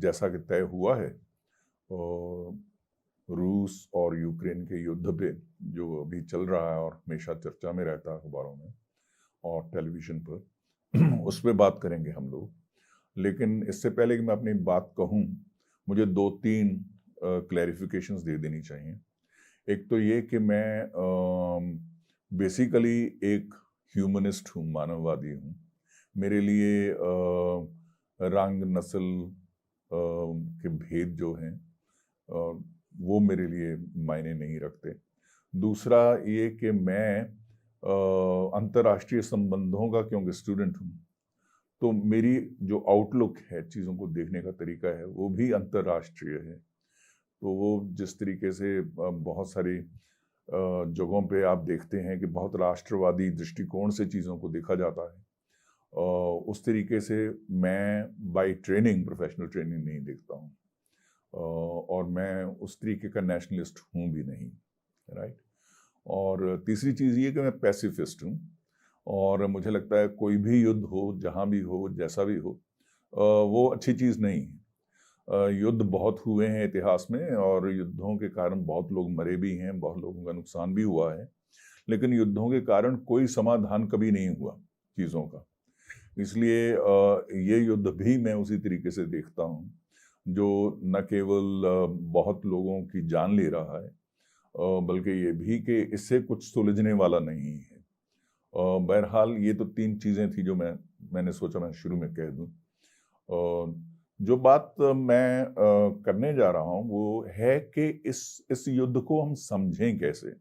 जैसा कि तय हुआ है रूस और यूक्रेन के युद्ध पे, जो अभी चल रहा है और हमेशा चर्चा में रहता है अखबारों में और टेलीविज़न पर, उस पे बात करेंगे हम लोग। लेकिन इससे पहले कि मैं अपनी बात कहूँ, मुझे 2-3 क्लैरिफिकेशंस दे देनी चाहिए। एक तो ये कि मैं बेसिकली एक ह्यूमनिस्ट हूँ, मानववादी हूँ। मेरे लिए रंग, नस्ल के भेद जो हैं वो मेरे लिए मायने नहीं रखते। दूसरा ये कि मैं अंतर्राष्ट्रीय संबंधों का क्योंकि स्टूडेंट हूँ, तो मेरी जो आउटलुक है, चीज़ों को देखने का तरीका है, वो भी अंतर्राष्ट्रीय है। तो वो जिस तरीके से बहुत सारी जगहों पे आप देखते हैं कि बहुत राष्ट्रवादी दृष्टिकोण से चीज़ों को देखा जाता है, उस तरीके से मैं बाय ट्रेनिंग, प्रोफेशनल ट्रेनिंग नहीं देखता हूँ, और मैं उस तरीके का नेशनलिस्ट हूँ भी नहीं, राइट। और तीसरी चीज़ ये कि मैं पैसिफिस्ट हूँ, और मुझे लगता है कोई भी युद्ध हो, जहाँ भी हो, जैसा भी हो, वो अच्छी चीज़ नहीं है। युद्ध बहुत हुए हैं इतिहास में, और युद्धों के कारण बहुत लोग मरे भी हैं, बहुत लोगों का नुकसान भी हुआ है, लेकिन युद्धों के कारण कोई समाधान कभी नहीं हुआ चीज़ों का। इसलिए ये युद्ध भी मैं उसी तरीके से देखता हूँ, जो न केवल बहुत लोगों की जान ले रहा है, बल्कि ये भी कि इससे कुछ सुलझने वाला नहीं है। बहरहाल ये तो 3 चीज़ें थी जो मैंने सोचा मैं शुरू में कह दूँ। जो बात मैं करने जा रहा हूँ वो है कि इस युद्ध को हम समझें कैसे।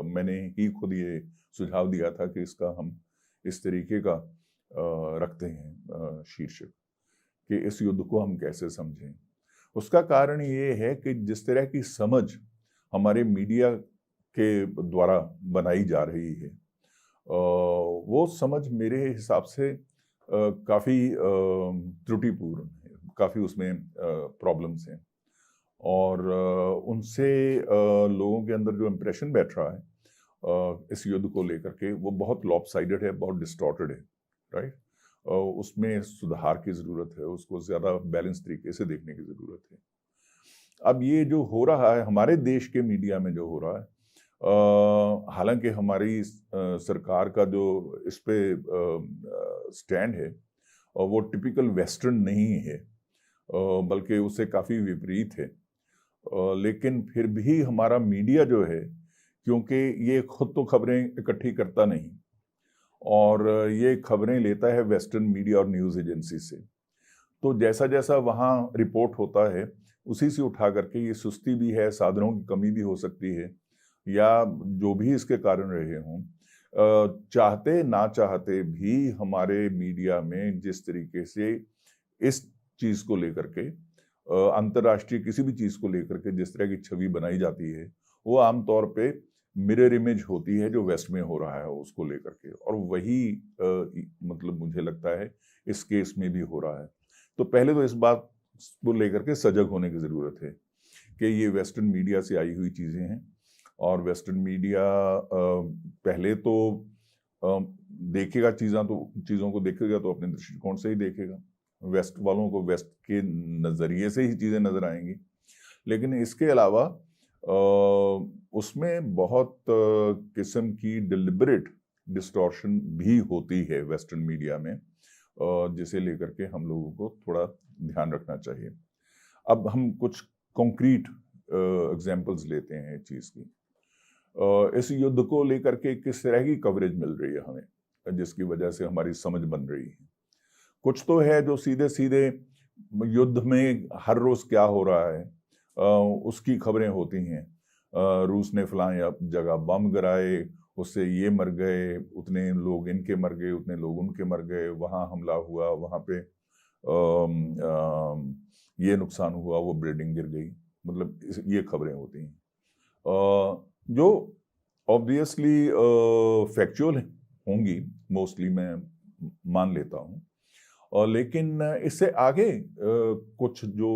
मैंने ही खुद ये सुझाव दिया था कि इसका हम इस तरीके का रखते हैं शीर्षक, कि इस युद्ध को हम कैसे समझें। उसका कारण ये है कि जिस तरह की समझ हमारे मीडिया के द्वारा बनाई जा रही है, वो समझ मेरे हिसाब से काफ़ी त्रुटिपूर्ण है, काफ़ी उसमें प्रॉब्लम्स हैं, और उनसे लोगों के अंदर जो इम्प्रेशन बैठ रहा है इस युद्ध को लेकर के, वो बहुत लॉपसाइडेड है, बहुत डिस्टॉर्टेड है, राइट। उसमें सुधार की ज़रूरत है, उसको ज़्यादा बैलेंस तरीके से देखने की ज़रूरत है। अब ये जो हो रहा है हमारे देश के मीडिया में, जो हो रहा है, हालांकि हमारी सरकार का जो इस पे स्टैंड है, वो टिपिकल वेस्टर्न नहीं है, बल्कि उससे काफ़ी विपरीत है, लेकिन फिर भी हमारा मीडिया जो है, क्योंकि ये खुद तो खबरें इकट्ठी करता नहीं, और ये खबरें लेता है वेस्टर्न मीडिया और न्यूज़ एजेंसी से, तो जैसा जैसा वहाँ रिपोर्ट होता है उसी से उठा करके, ये सुस्ती भी है, साधनों की कमी भी हो सकती है, या जो भी इसके कारण रहे हों, चाहते ना चाहते भी हमारे मीडिया में जिस तरीके से इस चीज़ को लेकर के, अंतर्राष्ट्रीय किसी भी चीज़ को लेकर के जिस तरह की छवि बनाई जाती है, वो आमतौर पे मिरर इमेज होती है जो वेस्ट में हो रहा है उसको लेकर के, और वही मतलब मुझे लगता है इस केस में भी हो रहा है। तो पहले तो इस बात को लेकर के सजग होने की ज़रूरत है कि ये वेस्टर्न मीडिया से आई हुई चीज़ें हैं, और वेस्टर्न मीडिया पहले तो देखेगा चीज़ों को देखेगा तो अपने दृष्टिकोण से ही देखेगा। वेस्ट वालों को वेस्ट के नज़रिए से ही चीज़ें नज़र आएंगी, लेकिन इसके अलावा उसमें बहुत किस्म की डिलिबरेट डिस्टॉर्शन भी होती है वेस्टर्न मीडिया में, जिसे लेकर के हम लोगों को थोड़ा ध्यान रखना चाहिए। अब हम कुछ कॉन्क्रीट एग्जांपल्स लेते हैं इस चीज़ की। इस युद्ध को लेकर के किस तरह की कवरेज मिल रही है हमें, जिसकी वजह से हमारी समझ बन रही है। कुछ तो है जो सीधे सीधे युद्ध में हर रोज़ क्या हो रहा है उसकी खबरें होती हैं। रूस ने फलां जगह बम गिराए, उससे ये मर गए, उतने लोग इनके मर गए, उतने लोग उनके मर गए, वहाँ हमला हुआ, वहाँ पे ये नुकसान हुआ, वो बिल्डिंग गिर गई, मतलब ये खबरें होती हैं, जो ऑब्वियसली फैक्चुअल होंगी, मोस्टली मैं मान लेता हूँ, और लेकिन इससे आगे कुछ जो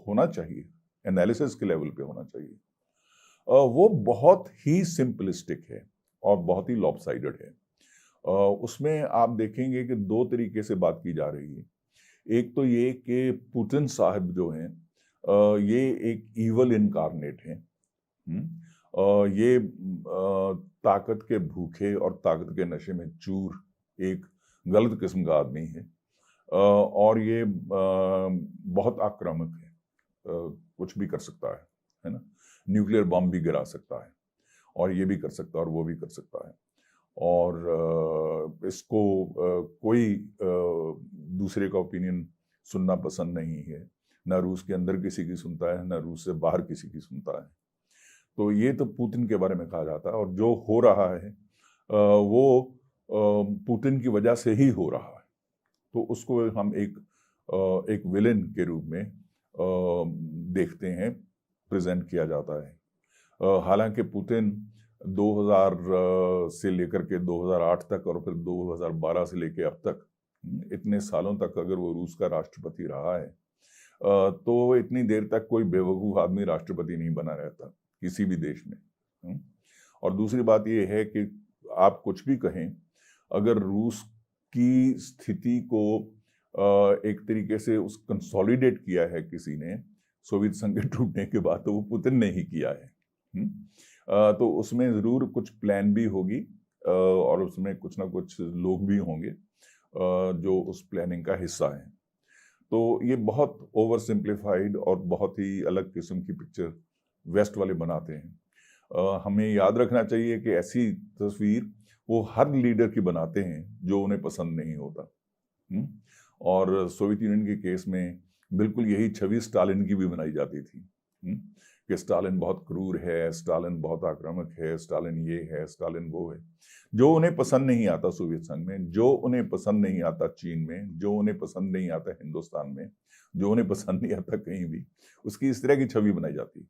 होना चाहिए, एनालिसिस के लेवल पे होना चाहिए, वो बहुत ही सिंपलिस्टिक है और बहुत ही लॉपसाइडेड है। उसमें आप देखेंगे कि 2 तरीके से बात की जा रही है। एक तो ये कि पुतिन साहब जो हैं ये एक ईवल इनकारनेट हैं। ये ताकत के भूखे और ताकत के नशे में चूर एक गलत किस्म का आदमी है। और ये बहुत आक्रामक है, कुछ भी कर सकता है ना। न्यूक्लियर बम भी गिरा सकता है, और ये भी कर सकता है और वो भी कर सकता है। और इसको कोई दूसरे का ओपिनियन सुनना पसंद नहीं है, ना रूस के अंदर किसी की सुनता है, ना रूस से बाहर किसी की सुनता है। तो ये तो पुतिन के बारे में कहा जाता है, और जो हो रहा है वो पुतिन की वजह से ही हो रहा है। तो उसको हम एक विलेन के रूप में देखते हैं, प्रेजेंट किया जाता है। हालांकि पुतिन 2000 से लेकर के 2008 तक और फिर 2012 से लेकर अब तक, इतने सालों तक अगर वो रूस का राष्ट्रपति रहा है, तो इतनी देर तक कोई बेवकूफ़ आदमी राष्ट्रपति नहीं बना रहता किसी भी देश में। और दूसरी बात ये है कि आप कुछ भी कहें, अगर रूस की स्थिति को एक तरीके से उस कंसोलिडेट किया है किसी ने सोवियत संघ के टूटने के बाद, तो वो पुतिन ने ही किया है। तो उसमें ज़रूर कुछ प्लान भी होगी, और उसमें कुछ ना कुछ लोग भी होंगे जो उस प्लानिंग का हिस्सा हैं। तो ये बहुत ओवर सिंप्लीफाइड और बहुत ही अलग किस्म की पिक्चर वेस्ट वाले बनाते हैं। हमें याद रखना चाहिए कि ऐसी तस्वीर वो हर लीडर की बनाते हैं जो उन्हें पसंद नहीं होता। और सोवियत यूनियन के केस में बिल्कुल यही छवि स्टालिन की भी बनाई जाती थी कि स्टालिन बहुत क्रूर है, स्टालिन बहुत आक्रामक है, स्टालिन ये है, स्टालिन वो है। जो उन्हें पसंद नहीं आता सोवियत संघ में, जो उन्हें पसंद नहीं आता चीन में, जो उन्हें पसंद नहीं आता हिंदुस्तान में, जो उन्हें पसंद नहीं आता कहीं भी, उसकी इस तरह की छवि बनाई जाती है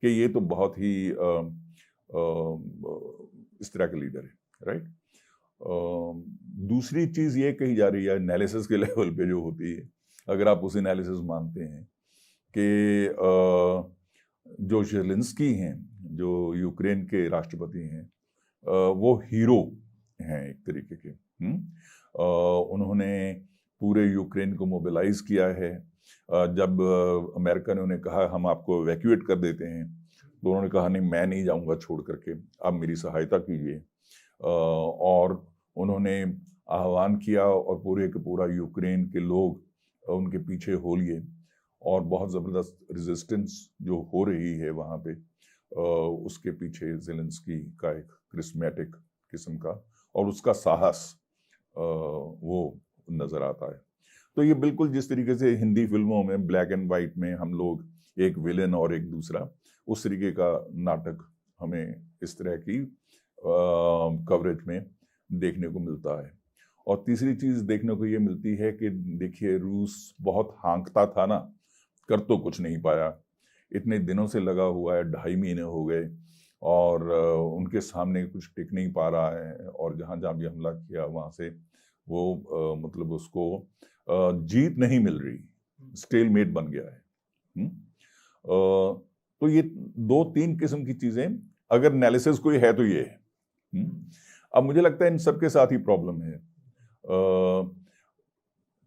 कि ये तो बहुत ही इस तरह के लीडर है, राइट। दूसरी चीज ये कही जा रही है एनालिसिस के लेवल पे जो होती है, अगर आप उस एनालिसिस मानते हैं कि जो ज़ेलेंस्की हैं, जो यूक्रेन के राष्ट्रपति हैं, वो हीरो हैं एक तरीके के। उन्होंने पूरे यूक्रेन को मोबिलाइज किया है। जब अमेरिका ने उन्हें कहा हम आपको इवैक्यूएट कर देते हैं, तो उन्होंने कहा नहीं, मैं नहीं जाऊंगा छोड़ करके, आप मेरी सहायता कीजिए। और उन्होंने आह्वान किया और पूरे के पूरा यूक्रेन के लोग उनके पीछे हो लिए, और बहुत ज़बरदस्त रेजिस्टेंस जो हो रही है वहाँ पे, उसके पीछे ज़ेलेंस्की का एक क्रिस्मेटिक किस्म का और उसका साहस वो नज़र आता है। तो ये बिल्कुल जिस तरीके से हिंदी फिल्मों में ब्लैक एंड वाइट में हम लोग एक विलेन और एक दूसरा, उस तरीके का नाटक हमें इस तरह की कवरेज में देखने को मिलता है। और तीसरी चीज़ देखने को ये मिलती है कि देखिए, रूस बहुत हाँकता था ना, कर तो कुछ नहीं पाया, इतने दिनों से लगा हुआ है, 2.5 महीने हो गए, और उनके सामने कुछ टिक नहीं पा रहा है। और जहाँ जहाँ भी हमला किया वहाँ से वो मतलब उसको जीत नहीं मिल रही, स्टेलमेट बन गया है। तो ये 2-3 किस्म की चीज़ें, अगर एनालिसिस कोई है तो ये है। अब मुझे लगता है इन सबके साथ ही प्रॉब्लम है।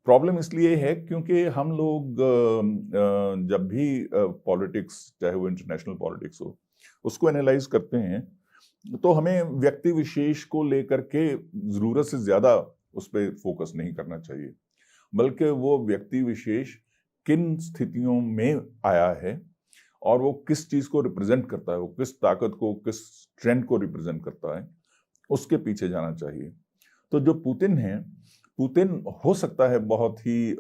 प्रॉब्लम इसलिए है क्योंकि हम लोग जब भी पॉलिटिक्स, चाहे वो इंटरनेशनल पॉलिटिक्स हो, उसको एनालाइज करते हैं, तो हमें व्यक्ति विशेष को लेकर के ज़रूरत से ज़्यादा उस पर फोकस नहीं करना चाहिए, बल्कि वो व्यक्ति विशेष किन स्थितियों में आया है और वो किस चीज़ को रिप्रेजेंट करता है, वो किस ताकत को, किस ट्रेंड को रिप्रेजेंट करता है, उसके पीछे जाना चाहिए। तो जो पुतिन है, पुतिन हो सकता है बहुत ही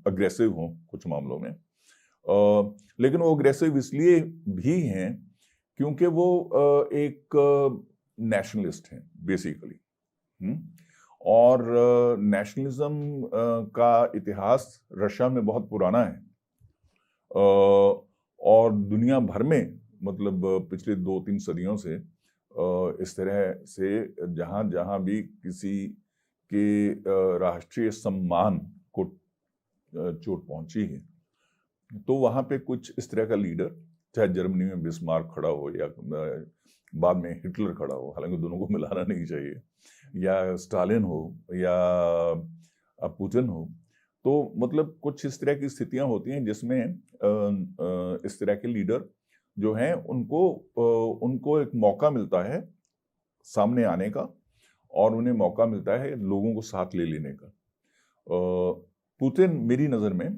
अग्रेसिव हो कुछ मामलों में, लेकिन वो अग्रेसिव इसलिए भी हैं क्योंकि वो एक नेशनलिस्ट हैं बेसिकली। और नेशनलिज्म का इतिहास रशिया में बहुत पुराना है, और दुनिया भर में मतलब पिछले 2-3 सदियों से इस तरह से जहाँ जहाँ भी किसी के राष्ट्रीय सम्मान को चोट पहुंची है, तो वहाँ पे कुछ इस तरह का लीडर, चाहे जर्मनी में बिस्मार्क खड़ा हो या बाद में हिटलर खड़ा हो, हालांकि दोनों को मिलाना नहीं चाहिए, या स्टालिन हो या पुतिन हो, तो मतलब कुछ इस तरह की स्थितियां होती हैं जिसमें इस तरह के लीडर जो हैं उनको एक मौका मिलता है सामने आने का, और उन्हें मौका मिलता है लोगों को साथ ले लेने का। पुतिन मेरी नज़र में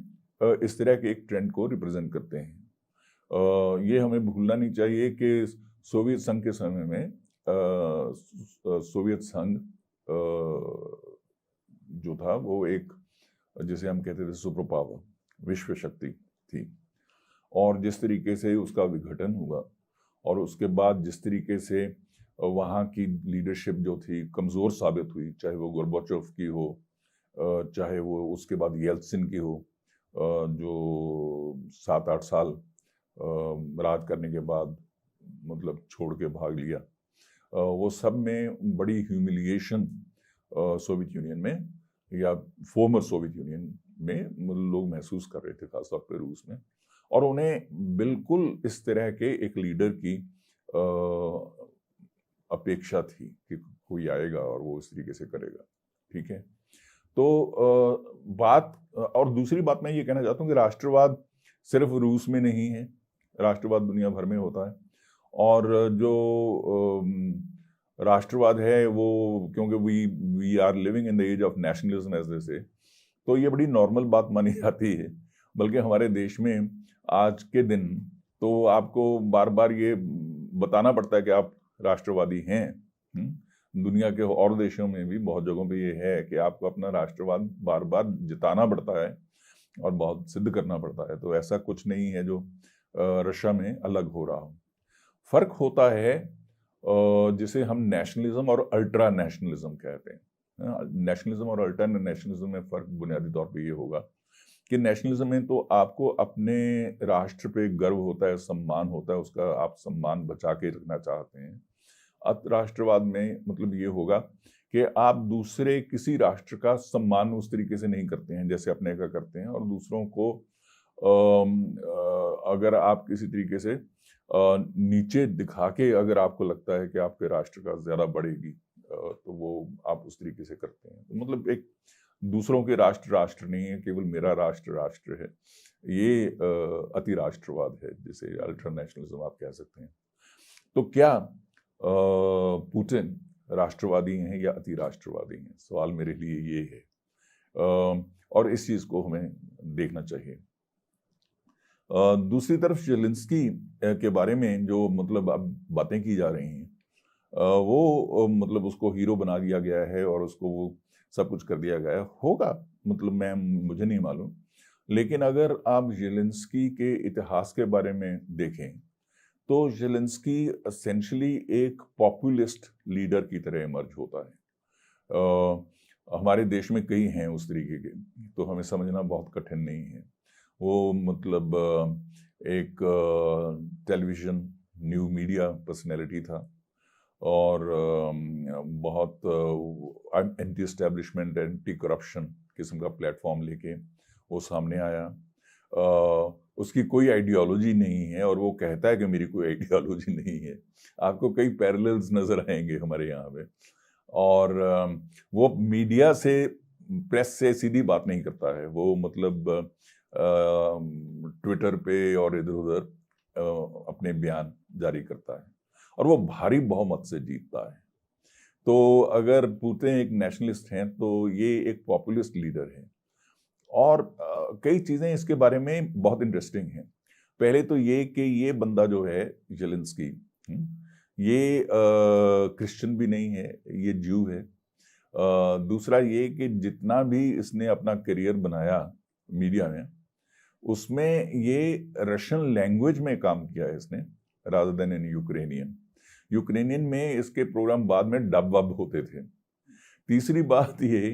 इस तरह के एक ट्रेंड को रिप्रेजेंट करते हैं। ये हमें भूलना नहीं चाहिए कि सोवियत संघ के समय में सोवियत संघ जो था वो एक, जिसे हम कहते थे सुपर पावर, विश्व शक्ति थी, और जिस तरीके से उसका विघटन हुआ और उसके बाद जिस तरीके से वहाँ की लीडरशिप जो थी कमज़ोर साबित हुई, चाहे वो गोर्बाचोव की हो, चाहे वो उसके बाद येल्त्सिन की हो, जो 7-8 साल राज करने के बाद मतलब छोड़ के भाग लिया, वो सब में बड़ी ह्यूमिलिएशन सोवियत यूनियन में या फॉर्मर सोवियत यूनियन में लोग महसूस कर रहे थे, खासतौर पर रूस में। और उन्हें बिल्कुल इस तरह के एक लीडर की अपेक्षा थी कि कोई आएगा और वो इस तरीके से करेगा, ठीक है। तो बात, और दूसरी बात मैं ये कहना चाहता हूँ कि राष्ट्रवाद सिर्फ रूस में नहीं है, राष्ट्रवाद दुनिया भर में होता है। और जो राष्ट्रवाद है वो, क्योंकि we are living in the age of nationalism as they say, तो ये बड़ी नॉर्मल बात मानी जाती है। बल्कि हमारे देश में आज के दिन तो आपको बार बार ये बताना पड़ता है कि आप राष्ट्रवादी हैं। दुनिया के और देशों में भी बहुत जगहों पे ये है कि आपको अपना राष्ट्रवाद बार बार जिताना पड़ता है और बहुत सिद्ध करना पड़ता है। तो ऐसा कुछ नहीं है जो रशिया में अलग हो रहा हो। फर्क होता है जिसे हम नेशनलिज्म और अल्ट्रा नेशनलिज्म कहते हैं। नेशनलिज्म और अल्ट्रा नेशनलिज्म में फर्क बुनियादी तौर पे ये होगा कि नेशनलिज्म में तो आपको अपने राष्ट्र पे गर्व होता है, सम्मान होता है, उसका आप सम्मान बचा के रखना चाहते हैं। राष्ट्रवाद में मतलब ये होगा कि आप दूसरे किसी राष्ट्र का सम्मान उस तरीके से नहीं करते हैं जैसे अपने का करते हैं, और दूसरों को अगर आप किसी तरीके से नीचे दिखा के अगर आपको लगता है कि आपके राष्ट्र का ज्यादा बढ़ेगी तो वो आप उस तरीके से करते हैं। तो मतलब एक दूसरों के राष्ट्र नहीं है, केवल मेरा राष्ट्र है। ये अति राष्ट्रवाद है, जिसे अल्ट्रा नेशनलिज्म आप कह सकते हैं। तो क्या पुतिन राष्ट्रवादी हैं या अति राष्ट्रवादी हैं? सवाल मेरे लिए ये है, और इस चीज को हमें देखना चाहिए। दूसरी तरफ ज़ेलेंस्की के बारे में जो मतलब अब बातें की जा रही हैं, वो मतलब उसको हीरो बना दिया गया है और उसको वो सब कुछ कर दिया गया होगा, मतलब मुझे नहीं मालूम। लेकिन अगर आप ज़ेलेंस्की के इतिहास के बारे में देखें तो ज़ेलेंस्की एसेंशियली एक पॉपुलिस्ट लीडर की तरह इमर्ज होता है। हमारे देश में कई हैं उस तरीके के, तो हमें समझना बहुत कठिन नहीं है। वो मतलब एक टेलीविज़न न्यू मीडिया पर्सनैलिटी था और बहुत एंटी एस्टेब्लिशमेंट, एंटी करप्शन किस्म का प्लेटफॉर्म लेके वो सामने आया। उसकी कोई आइडियोलॉजी नहीं है और वो कहता है कि मेरी कोई आइडियोलॉजी नहीं है। आपको कई पैरेलल्स नजर आएंगे हमारे यहाँ पे। और वो मीडिया से, प्रेस से सीधी बात नहीं करता है, वो मतलब ट्विटर पे और इधर उधर अपने बयान जारी करता है और वो भारी बहुमत से जीतता है। तो अगर पुतिन एक नेशनलिस्ट हैं तो ये एक पॉपुलिस्ट लीडर है। और कई चीज़ें इसके बारे में बहुत इंटरेस्टिंग हैं। पहले तो ये कि ये बंदा जो है ज़ेलेंस्की, ये क्रिश्चियन भी नहीं है, ये ज्यू है। दूसरा ये कि जितना भी इसने अपना करियर बनाया मीडिया में, उसमें ये रशियन लैंग्वेज में काम किया है इसने, रादर देन इन यूक्रेनियन में इसके प्रोग्राम बाद में डब वब होते थे। तीसरी बात ये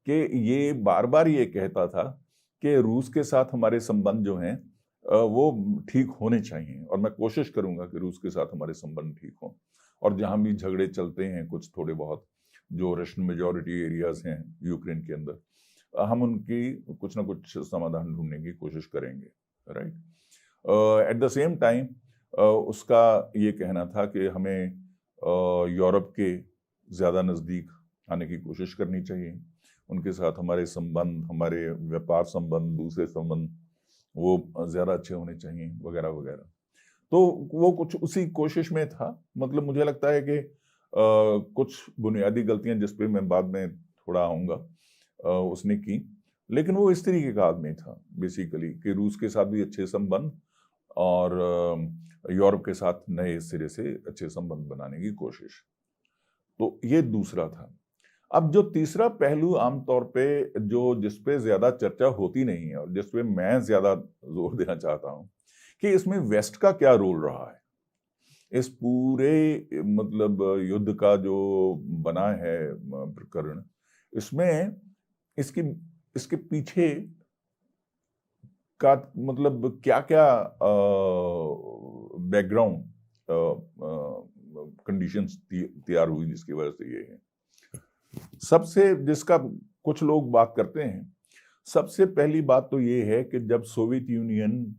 कि ये बार बार ये कहता था कि रूस के साथ हमारे संबंध जो हैं वो ठीक होने चाहिए और मैं कोशिश करूंगा कि रूस के साथ हमारे संबंध ठीक हों, और जहां भी झगड़े चलते हैं कुछ थोड़े बहुत जो रशियन मेजॉरिटी एरियाज हैं यूक्रेन के अंदर, हम उनकी कुछ ना कुछ समाधान ढूंढने की कोशिश करेंगे, right. At the same time उसका ये कहना था कि हमें यूरोप के ज़्यादा नज़दीक आने की कोशिश करनी चाहिए। उनके साथ हमारे संबंध, हमारे व्यापार संबंध, दूसरे संबंध वो ज़्यादा अच्छे होने चाहिए वगैरह वगैरह। तो वो कुछ उसी कोशिश में था। मतलब मुझे लगता है कि कुछ बुनियादी गलतियां जिस पे मैं बाद में थोड़ा आऊँगा उसने की, लेकिन वो इस तरीके का आदमी था बेसिकली कि रूस के साथ भी अच्छे संबंध और यूरोप के साथ नए सिरे से अच्छे संबंध बनाने की कोशिश। तो ये दूसरा था। अब जो तीसरा पहलू आमतौर पे जो जिस पे ज्यादा चर्चा होती नहीं है और जिस पे मैं ज्यादा जोर देना चाहता हूं कि इसमें वेस्ट का क्या रोल रहा है इस पूरे मतलब युद्ध का जो बना है प्रकरण, इसमें इसकी इसके पीछे का मतलब क्या क्या बैकग्राउंड कंडीशंस तैयार हुई जिसकी वजह से ये है। सबसे जिसका कुछ लोग बात करते हैं, सबसे पहली बात तो ये है कि जब सोवियत यूनियन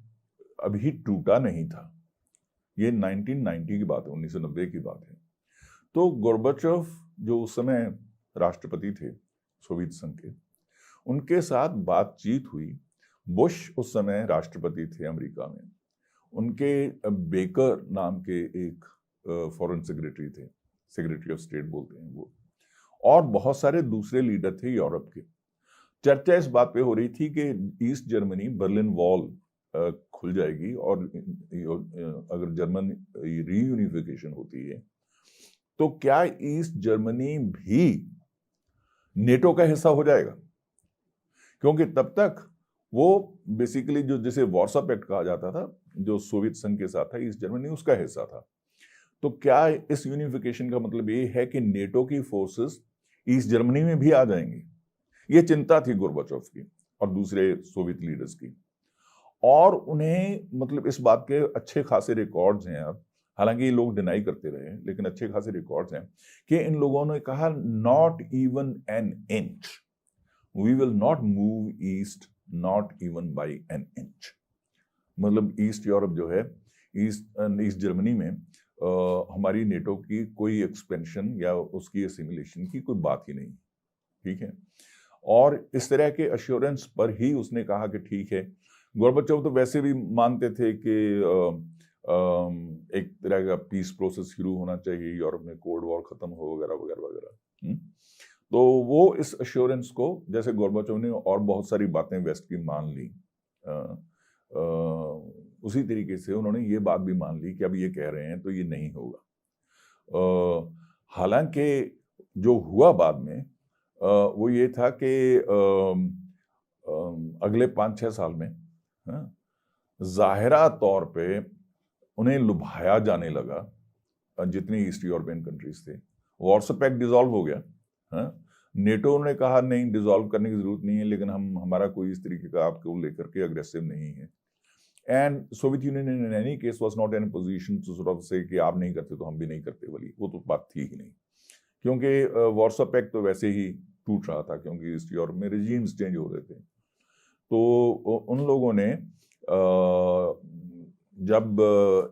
अभी टूटा नहीं था, ये 1990 की बात है, 1990 की बात है, तो गोर्बाचोव जो उस समय राष्ट्रपति थे सोवियत संघ के, उनके साथ बातचीत हुई। बुश उस समय राष्ट्रपति थे अमेरिका में, उनके बेकर नाम के एक फॉरेन सेक्रेटरी थे, सेक्रेटरी ऑफ स्टेट बोलते हैं वो, और बहुत सारे दूसरे लीडर थे यूरोप के। चर्चा इस बात पे हो रही थी कि ईस्ट जर्मनी, बर्लिन वॉल खुल जाएगी और अगर जर्मन रीयूनिफिकेशन होती है तो क्या ईस्ट जर्मनी भी नेटो का हिस्सा हो जाएगा, क्योंकि तब तक वो बेसिकली जो जिसे वार्सा पैक्ट कहा जाता था, जो सोवियत संघ के साथ था, ईस्ट जर्मनी उसका हिस्सा था। तो क्या इस यूनिफिकेशन का मतलब ये है कि नेटो की फोर्सेस ईस्ट जर्मनी में भी आ जाएंगी? ये चिंता थी गोर्बाचोव की और दूसरे सोवियत लीडर्स की, और उन्हें मतलब इस बात के अच्छे खासे रिकॉर्ड्स हैं। अब हालांकि ये लोग डिनाई करते रहे, लेकिन अच्छे खासे रिकॉर्ड्स हैं कि इन लोगों ने कहा not even an inch, we will not move east, not even by an inch. मतलब ईस्ट यूरोप जो है, ईस्ट जर्मनी में हमारी नेटो की कोई एक्सपेंशन या उसकी एसिमिलेशन की कोई बात ही नहीं, ठीक है। और इस तरह के अश्योरेंस पर ही उसने कहा कि ठीक है। गोर्बाचोव तो वैसे भी मानते थे कि एक तरह का पीस प्रोसेस शुरू होना चाहिए यूरोप में, कोल्ड वॉर खत्म हो वगैरह वगैरह वगैरह। तो वो इस अश्योरेंस को, जैसे गोर्बाचोव ने और बहुत सारी बातें वेस्ट की मान ली, उसी तरीके से उन्होंने ये बात भी मान ली कि अब ये कह रहे हैं तो ये नहीं होगा। हालांकि जो हुआ बाद में वो ये था कि अगले 5-6 साल में जाहिरा तौर पे उन्हें लुभाया जाने लगा, जितनी ईस्ट यूरोपियन कंट्रीज थे। वार्सा पैक्ट डिसॉल्व हो गया। नेटो ने कहा नहीं, डिसॉल्व करने की जरूरत नहीं है, लेकिन हमारा कोई इस तरीके का आपको लेकर के अग्रेसिव नहीं है। And Soviet Union in any case was not in position to sort of say कि आप नहीं करते तो हम भी नहीं करते वाली, वो तो बात थी ही नहीं, क्योंकि वार्सा पैक्ट तो वैसे ही टूट रहा था, क्योंकि ईस्ट यूरोप में रेजिम्स चेंज हो रहे थे। तो उन लोगों ने जब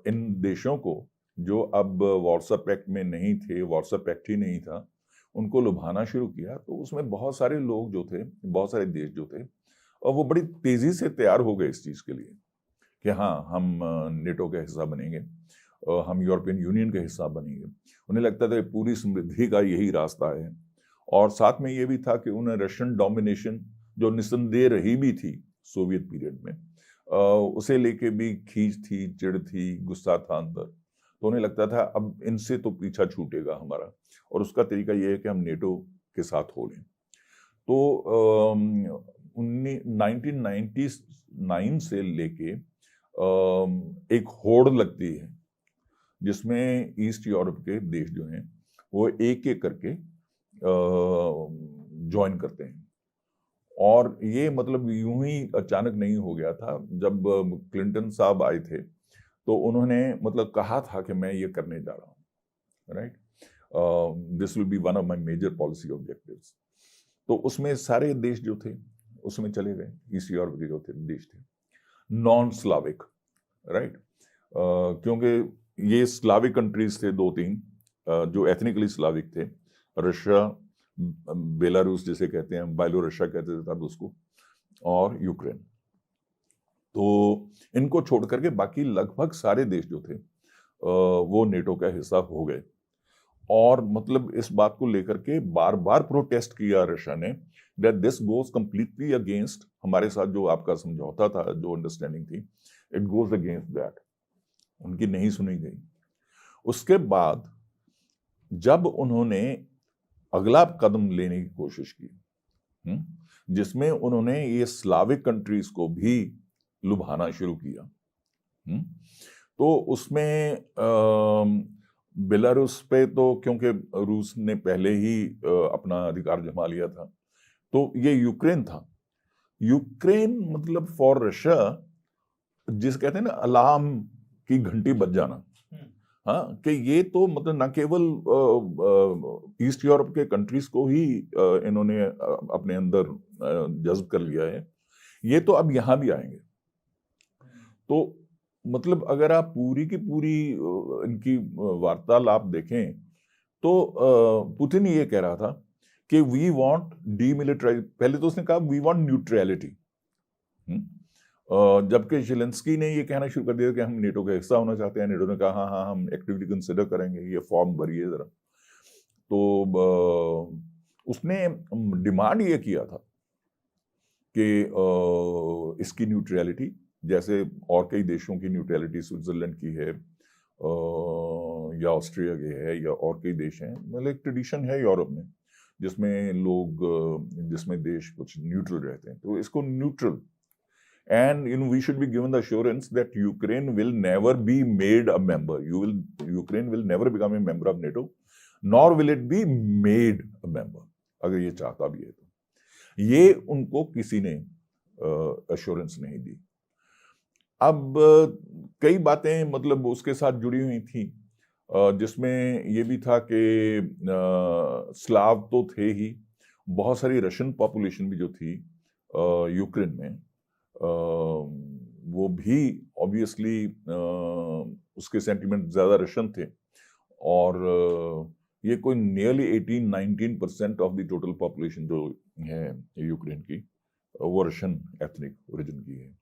इन देशों को जो अब वार्सा पैक्ट में नहीं थे, वार्सा पैक्ट ही नहीं था, उनको लुभाना शुरू किया, तो उसमें बहुत सारे लोग जो थे, बहुत सारे देश जो थे, और वो बड़ी तेजी से तैयार हो गए इस चीज के लिए कि हाँ हम नेटो का हिस्सा बनेंगे, हम यूरोपियन यूनियन का हिस्सा बनेंगे। उन्हें लगता था पूरी समृद्धि का यही रास्ता है। और साथ में ये भी था कि उन्हें रशियन डोमिनेशन जो निस्संदेह रही भी थी सोवियत पीरियड में, उसे लेके भी खींच थी, चिढ़ थी, गुस्सा था अंदर। तो उन्हें लगता था अब इनसे तो पीछा छूटेगा हमारा, और उसका तरीका यह है कि हम नेटो के साथ हो लें। तो 1999 से लेके एक होड़ लगती है जिसमें ईस्ट यूरोप के देश जो हैं वो एक एक करके ज्वाइन करते हैं। और ये मतलब यूं ही अचानक नहीं हो गया था। जब क्लिंटन साहब आए थे तो उन्होंने मतलब कहा था कि मैं ये करने जा रहा हूँ, right, this will be one of my major policy objectives. तो उसमें सारे देश जो थे उसमें चले गए, ईस्ट यूरोप के जो थे देश थे नॉन स्लाविक, राइट, क्योंकि ये स्लाविक कंट्रीज थे 2-3 जो एथनिकली स्लाविक थे, रशिया, बेलारूस जिसे कहते हैं, बायलोरशिया कहते थे तब उसको, और यूक्रेन। तो इनको छोड़ करके बाकी लगभग सारे देश जो थे वो नेटो का हिस्सा हो गए। और मतलब इस बात को लेकर के बार बार प्रोटेस्ट किया रशिया ने, that this goes completely against हमारे साथ जो आपका समझौता था, जो अंडरस्टैंडिंग थी, इट गोज अगेंस्ट दैट। उनकी नहीं सुनी गई। उसके बाद जब उन्होंने अगला कदम लेने की कोशिश की, जिसमें उन्होंने ये स्लाविक कंट्रीज को भी लुभाना शुरू किया, तो उसमें बेलारूस पे तो क्योंकि रूस ने पहले ही अपना अधिकार जमा लिया था, तो ये यूक्रेन था। यूक्रेन मतलब फॉर रशिया, जिस कहते हैं ना अलार्म की घंटी बज जाना, हाँ, कि ये तो मतलब न केवल ईस्ट यूरोप के कंट्रीज को ही इन्होंने अपने अंदर जज्ब कर लिया है, ये तो अब यहां भी आएंगे। तो मतलब अगर आप पूरी की पूरी इनकी वार्तालाप देखें तो पुतिन ये कह रहा था कि वी वांट डीमिलिटराइज, पहले तो उसने कहा वी वांट न्यूट्रलिटी, जबकि ज़ेलेंस्की ने ये कहना शुरू कर दिया कि हम नेटो का हिस्सा होना चाहते हैं। नेटो ने कहा हाँ हाँ हम एक्टिवली कंसिडर करेंगे, ये फॉर्म भरिए जरा। तो उसने डिमांड ये किया था कि इसकी न्यूट्रलिटी, जैसे और कई देशों की न्यूट्रलिटी, स्विट्जरलैंड की है या ऑस्ट्रिया की है या और कई देश हैं, मतलब एक ट्रेडिशन है यूरोप में जिसमें लोग, जिसमें देश कुछ न्यूट्रल रहते हैं, तो इसको neutral, and we should be given the assurance that Ukraine will never be made a member. Ukraine will never become a member of NATO, nor will it be made a member. अगर ये चाहता भी है तो ये उनको किसी ने अश्योरेंस नहीं दी। अब कई बातें मतलब उसके साथ जुड़ी हुई थी, जिसमें ये भी था कि स्लाव तो थे ही, बहुत सारी रशियन पॉपुलेशन भी जो थी यूक्रेन में, वो भी ऑब्वियसली उसके सेंटिमेंट ज़्यादा रशियन थे। और ये कोई nearly 18-19% of the total population जो है यूक्रेन की, वो रशियन एथनिक ओरिजिन की है।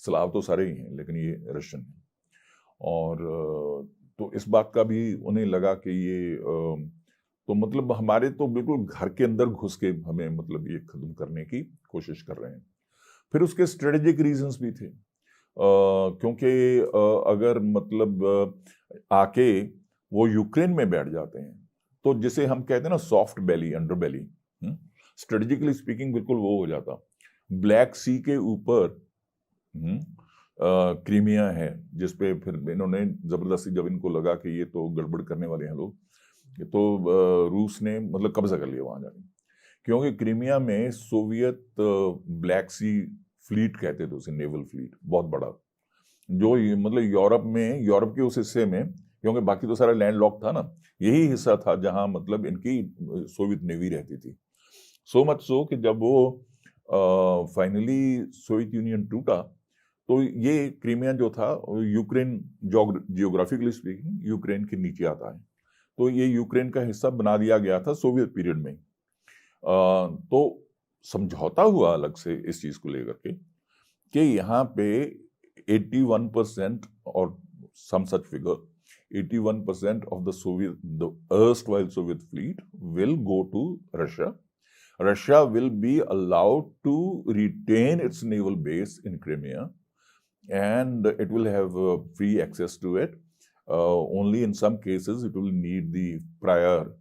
स्लाव तो सारे ही हैं लेकिन ये रशियन है। और तो इस बात का भी उन्हें लगा कि ये तो मतलब हमारे तो बिल्कुल घर के अंदर घुस के हमें मतलब ये खत्म करने की कोशिश कर रहे हैं। फिर उसके स्ट्रेटेजिक रीजंस भी थे, क्योंकि अगर मतलब आके वो यूक्रेन में बैठ जाते हैं तो जिसे हम कहते हैं ना सॉफ्ट बेली, अंडर बेली, स्ट्रेटेजिकली स्पीकिंग बिल्कुल वो हो जाता। ब्लैक सी के ऊपर क्रीमिया है, जिसपे फिर इन्होंने जबरदस्ती, जब इनको लगा कि ये तो गड़बड़ करने वाले हैं लोग, तो रूस ने मतलब कब्जा कर लिया वहां जाके, क्योंकि क्रीमिया में सोवियत ब्लैक सी फ्लीट कहते थे उसे, नेवल फ्लीट, बहुत बड़ा, जो मतलब यूरोप में, यूरोप के उस हिस्से में, क्योंकि बाकी तो सारा लैंड लॉक था ना, यही हिस्सा था जहां मतलब इनकी सोवियत नेवी रहती थी। सो मच सो कि जब वो फाइनली सोवियत यूनियन टूटा तो ये क्रीमिया जो था यूक्रेन, जियोग्राफिकली स्पीकिंग यूक्रेन के नीचे आता है, तो ये यूक्रेन का हिस्सा बना दिया गया था सोवियत पीरियड में। तो समझौता हुआ अलग से इस चीज को लेकर के कि यहाँ पे 81% और सम सच figure 81% of the erstwhile Soviet fleet will go to Russia. Russia will be allowed to retain its naval base in Crimea, and it will have free access to it. Only in some cases it will need the prior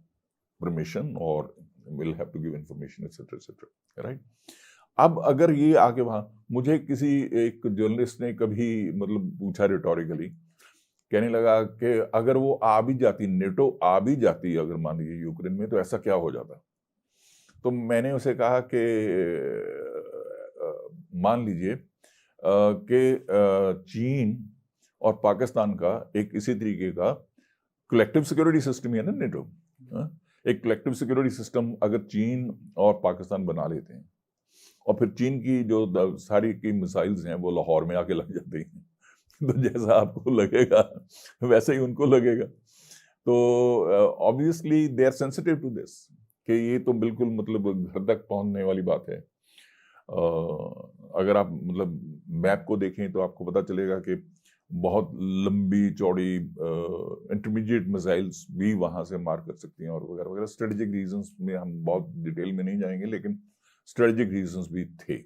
permission or will have to give information, etc., etc. Right? अब अगर ये आगे वहां, मुझे किसी एक journalist ने कभी मतलब पूछा रिटोरिकली, कहने लगा कि अगर वो आ भी जाती, नेटो आ भी जाती अगर मान लीजिए यूक्रेन में, तो ऐसा क्या हो जाता। तो मैंने उसे कहा कि मान लीजिए कि चीन और पाकिस्तान का एक इसी तरीके का कलेक्टिव सिक्योरिटी सिस्टम है ना नेटो, एक कलेक्टिव सिक्योरिटी सिस्टम अगर चीन और पाकिस्तान बना लेते हैं, और फिर चीन की जो सारी की मिसाइल्स हैं वो लाहौर में आके लग जाती हैं, तो जैसा आपको लगेगा वैसे ही उनको लगेगा। तो obviously they are sensitive to this, कि ये तो बिल्कुल मतलब घर तक पहुंचने वाली बात है। अगर आप मतलब मैप को देखें तो आपको पता चलेगा कि बहुत लंबी चौड़ी इंटरमीडिएट मिसाइल्स भी वहां से मार कर सकती हैं और वगैरह वगैरह। स्ट्रेटेजिक रीजंस में हम बहुत डिटेल में नहीं जाएंगे, लेकिन स्ट्रेटेजिक रीजंस भी थे।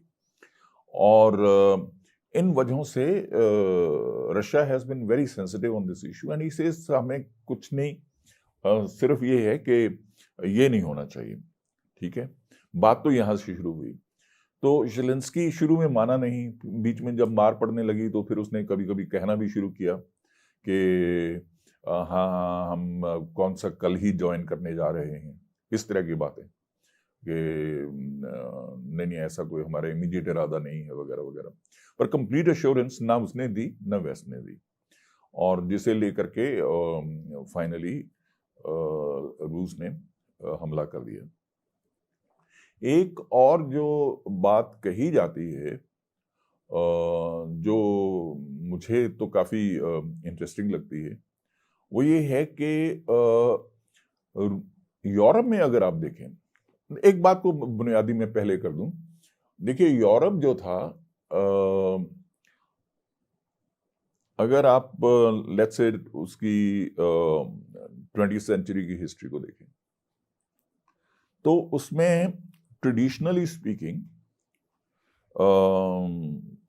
और इन वजहों से Russia has been very sensitive on this issue and he says हमें कुछ नहीं, सिर्फ ये है कि ये नहीं होना चाहिए। ठीक है, बात तो यहां से शुरू हुई। तो ज़ेलेंस्की शुरू में माना नहीं, बीच में जब मार पड़ने लगी तो फिर उसने कभी कभी कहना भी शुरू किया कि हाँ हम कौन सा कल ही ज्वाइन करने जा रहे हैं, इस तरह की बातें कि नहीं नहीं ऐसा कोई हमारा इमीडिएट इरादा नहीं है वगैरह वगैरह। पर कंप्लीट एश्योरेंस ना उसने दी ना वेस्ट ने दी, और जिसे लेकर के फाइनली रूस ने हमला कर दिया। एक और जो बात कही जाती है जो मुझे तो काफी इंटरेस्टिंग लगती है, वो ये है कि यूरोप में अगर आप देखें, एक बात को बुनियादी मैं पहले कर दूं। देखिए यूरोप जो था, अगर आप लेट्स से उसकी 20वीं सेंचुरी की हिस्ट्री को देखें तो उसमें ट्रेडिशनली स्पीकिंग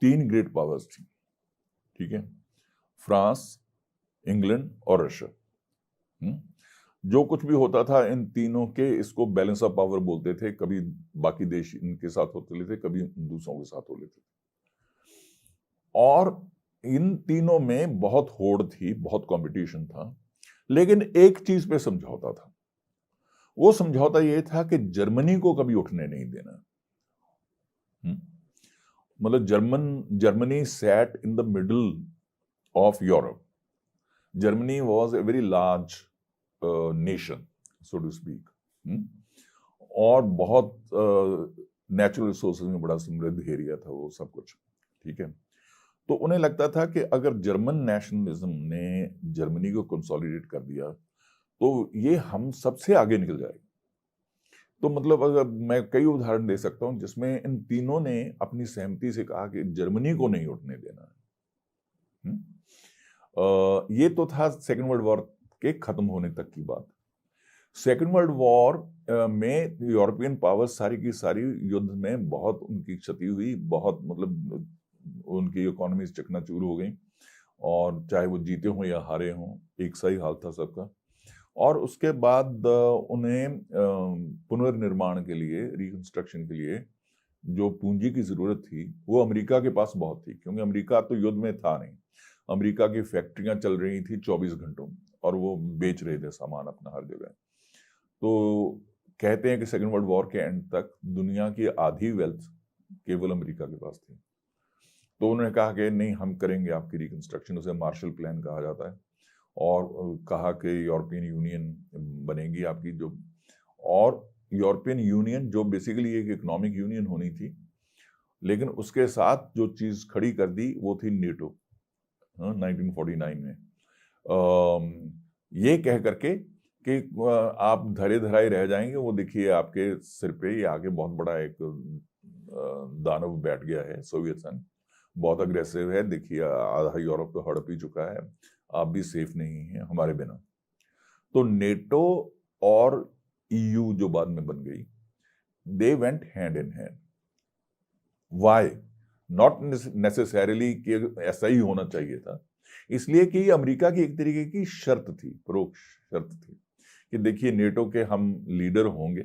3 ग्रेट पावर्स थी। ठीक है, फ्रांस, इंग्लैंड और रशिया। जो कुछ भी होता था इन तीनों के, इसको बैलेंस ऑफ पावर बोलते थे। कभी बाकी देश इनके साथ होते लेते, कभी दूसरों के साथ हो लेते थे। और इन तीनों में बहुत होड़ थी, बहुत कंपटीशन था, लेकिन एक चीज पे समझौता था। वो समझौता ये था कि जर्मनी को कभी उठने नहीं देना। मतलब Germany sat in the middle of Europe. Germany was a very large nation so to speak, और बहुत नेचुरल रिसोर्सेज में बड़ा समृद्ध एरिया था वो सब कुछ। ठीक है, तो उन्हें लगता था कि अगर जर्मन नेशनलिज्म ने जर्मनी को कंसोलिडेट कर दिया तो ये हम सबसे आगे निकल जाएगा। तो मतलब अगर मैं कई उदाहरण दे सकता हूं जिसमें इन तीनों ने अपनी सहमति से कहा कि जर्मनी को नहीं उठने देना है। ये तो था सेकेंड वर्ल्ड वॉर के खत्म होने तक की बात। सेकेंड वर्ल्ड वॉर में यूरोपियन पावर्स सारी की सारी युद्ध में बहुत उनकी क्षति हुई, बहुत मतलब उनकी इकोनॉमीज चकनाचूर हो गई, और चाहे वो जीते हों या हारे हों एक सा ही हाल था सबका। और उसके बाद उन्हें पुनर्निर्माण के लिए, रिकंस्ट्रक्शन के लिए जो पूंजी की जरूरत थी वो अमेरिका के पास बहुत थी, क्योंकि अमेरिका तो युद्ध में था नहीं। अमेरिका की फैक्ट्रियां चल रही थी 24 घंटों और वो बेच रहे थे सामान अपना हर जगह। तो कहते हैं कि सेकेंड वर्ल्ड वॉर के एंड तक दुनिया की आधी वेल्थ केवल अमेरिका के पास थी। तो उन्होंने कहा कि नहीं हम करेंगे आपकी रिकंस्ट्रक्शन, उसे मार्शल प्लान कहा जाता है, और कहा कि यूरोपियन यूनियन बनेगी आपकी जो, और यूरोपियन यूनियन जो बेसिकली एक इकोनॉमिक यूनियन होनी थी, लेकिन उसके साथ जो चीज खड़ी कर दी वो थी नेटो 1949 में। ये कह करके कि आप धरे धराए रह जाएंगे, वो देखिए आपके सिर पे ये आगे बहुत बड़ा एक दानव बैठ गया है, सोवियत संघ बहुत अग्रेसिव है, देखिए आधा यूरोप तो हड़प ही चुका है, आप भी सेफ नहीं हैं हमारे बिना। तो नेटो और ईयू जो बाद में बन गई, they went hand in hand. Why? Not necessarily कि ऐसा ही होना चाहिए था, इसलिए कि अमेरिका की एक तरीके की शर्त थी, परोक्ष शर्त थी कि देखिए नेटो के हम लीडर होंगे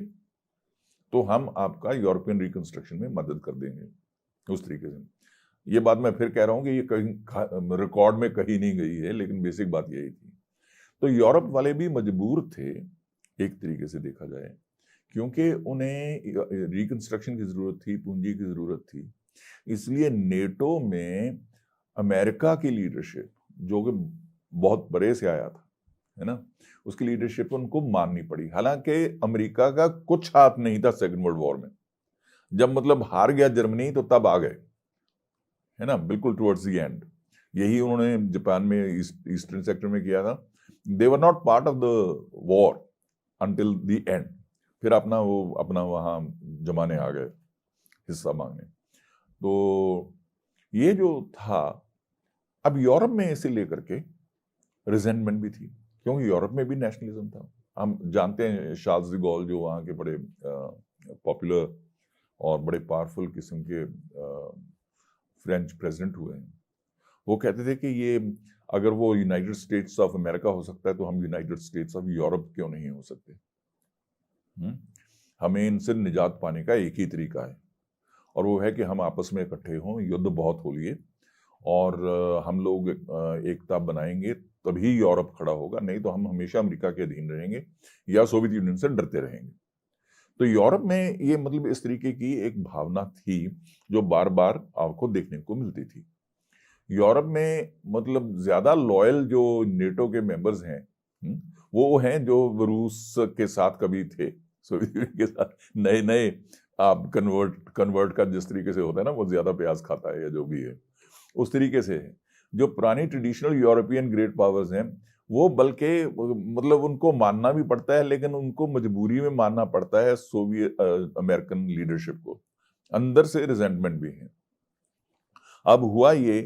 तो हम आपका यूरोपियन रिकंस्ट्रक्शन में मदद कर देंगे, उस तरीके से। ये बात मैं फिर कह रहा हूं कि ये कहीं रिकॉर्ड में कही नहीं गई है, लेकिन बेसिक बात यही थी। तो यूरोप वाले भी मजबूर थे एक तरीके से देखा जाए, क्योंकि उन्हें रिकंस्ट्रक्शन की जरूरत थी, पूंजी की जरूरत थी। इसलिए नेटो में अमेरिका की लीडरशिप, जो कि बहुत बड़े से आया था, है ना, उसकी लीडरशिप उनको माननी पड़ी। हालांकि अमेरिका का कुछ हाथ नहीं था सेकेंड वर्ल्ड वॉर में। जब मतलब हार गया जर्मनी तो तब आ गए, है ना, बिल्कुल टुवर्ड्स द एंड। यही उन्होंने जापान में ईस्टर्न सेक्टर में किया था। They were not part of the war until the end. फिर अपना वहाँ जमाने आ गए हिस्सा मांगने। तो ये जो था, अब यूरोप में इसे लेकर के रिजेंटमेंट भी थी, क्योंकि यूरोप में भी नेशनलिज्म था। हम जानते हैं शार्ल्स डी गॉल जो वहाँ के बड़े पॉपुलर और बड़े पावरफुल किस्म के फ्रेंच प्रेसिडेंट हुए हैं, वो कहते थे कि ये अगर वो यूनाइटेड स्टेट्स ऑफ अमेरिका हो सकता है तो हम यूनाइटेड स्टेट्स ऑफ यूरोप क्यों नहीं हो सकते। हमें इनसे निजात पाने का एक ही तरीका है, और वो है कि हम आपस में इकट्ठे हों, युद्ध बहुत हो लिए, और हम लोग एकता बनाएंगे, तभी यूरोप खड़ा होगा, नहीं तो हम हमेशा अमेरिका के अधीन रहेंगे या सोवियत यूनियन से डरते रहेंगे। तो यूरोप में ये मतलब इस तरीके की एक भावना थी जो बार बार आपको देखने को मिलती थी। यूरोप में मतलब ज्यादा लॉयल जो नेटो के मेंबर्स हैं, वो हैं जो रूस के साथ कभी थे, सोवियत यूनियन के साथ नए नए आप कन्वर्ट का जिस तरीके से होता है ना, वो ज्यादा प्याज खाता है या जो भी है, उस तरीके से है। जो पुरानी ट्रेडिशनल यूरोपियन ग्रेट पावर्स हैं, वो बल्कि मतलब उनको मानना भी पड़ता है, लेकिन उनको मजबूरी में मानना पड़ता है सोवियत अमेरिकन लीडरशिप को, अंदर से रिजेंटमेंट भी है। अब हुआ ये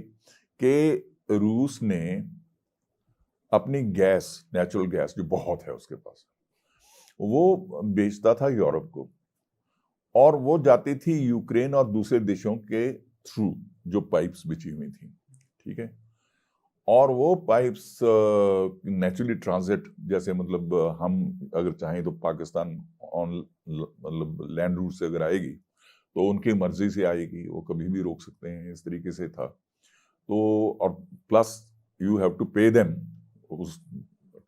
कि रूस ने अपनी गैस, नेचुरल गैस जो बहुत है उसके पास, वो बेचता था यूरोप को, और वो जाती थी यूक्रेन और दूसरे देशों के थ्रू, जो पाइप्स बिछी हुई थी, ठीक है। और वो पाइप्स नेचुरली ट्रांजिट, जैसे मतलब हम अगर चाहें तो पाकिस्तान ऑन मतलब लैंड रूट से अगर आएगी तो उनकी मर्जी से आएगी, वो कभी भी रोक सकते हैं, इस तरीके से था। तो और plus you have to pay them उस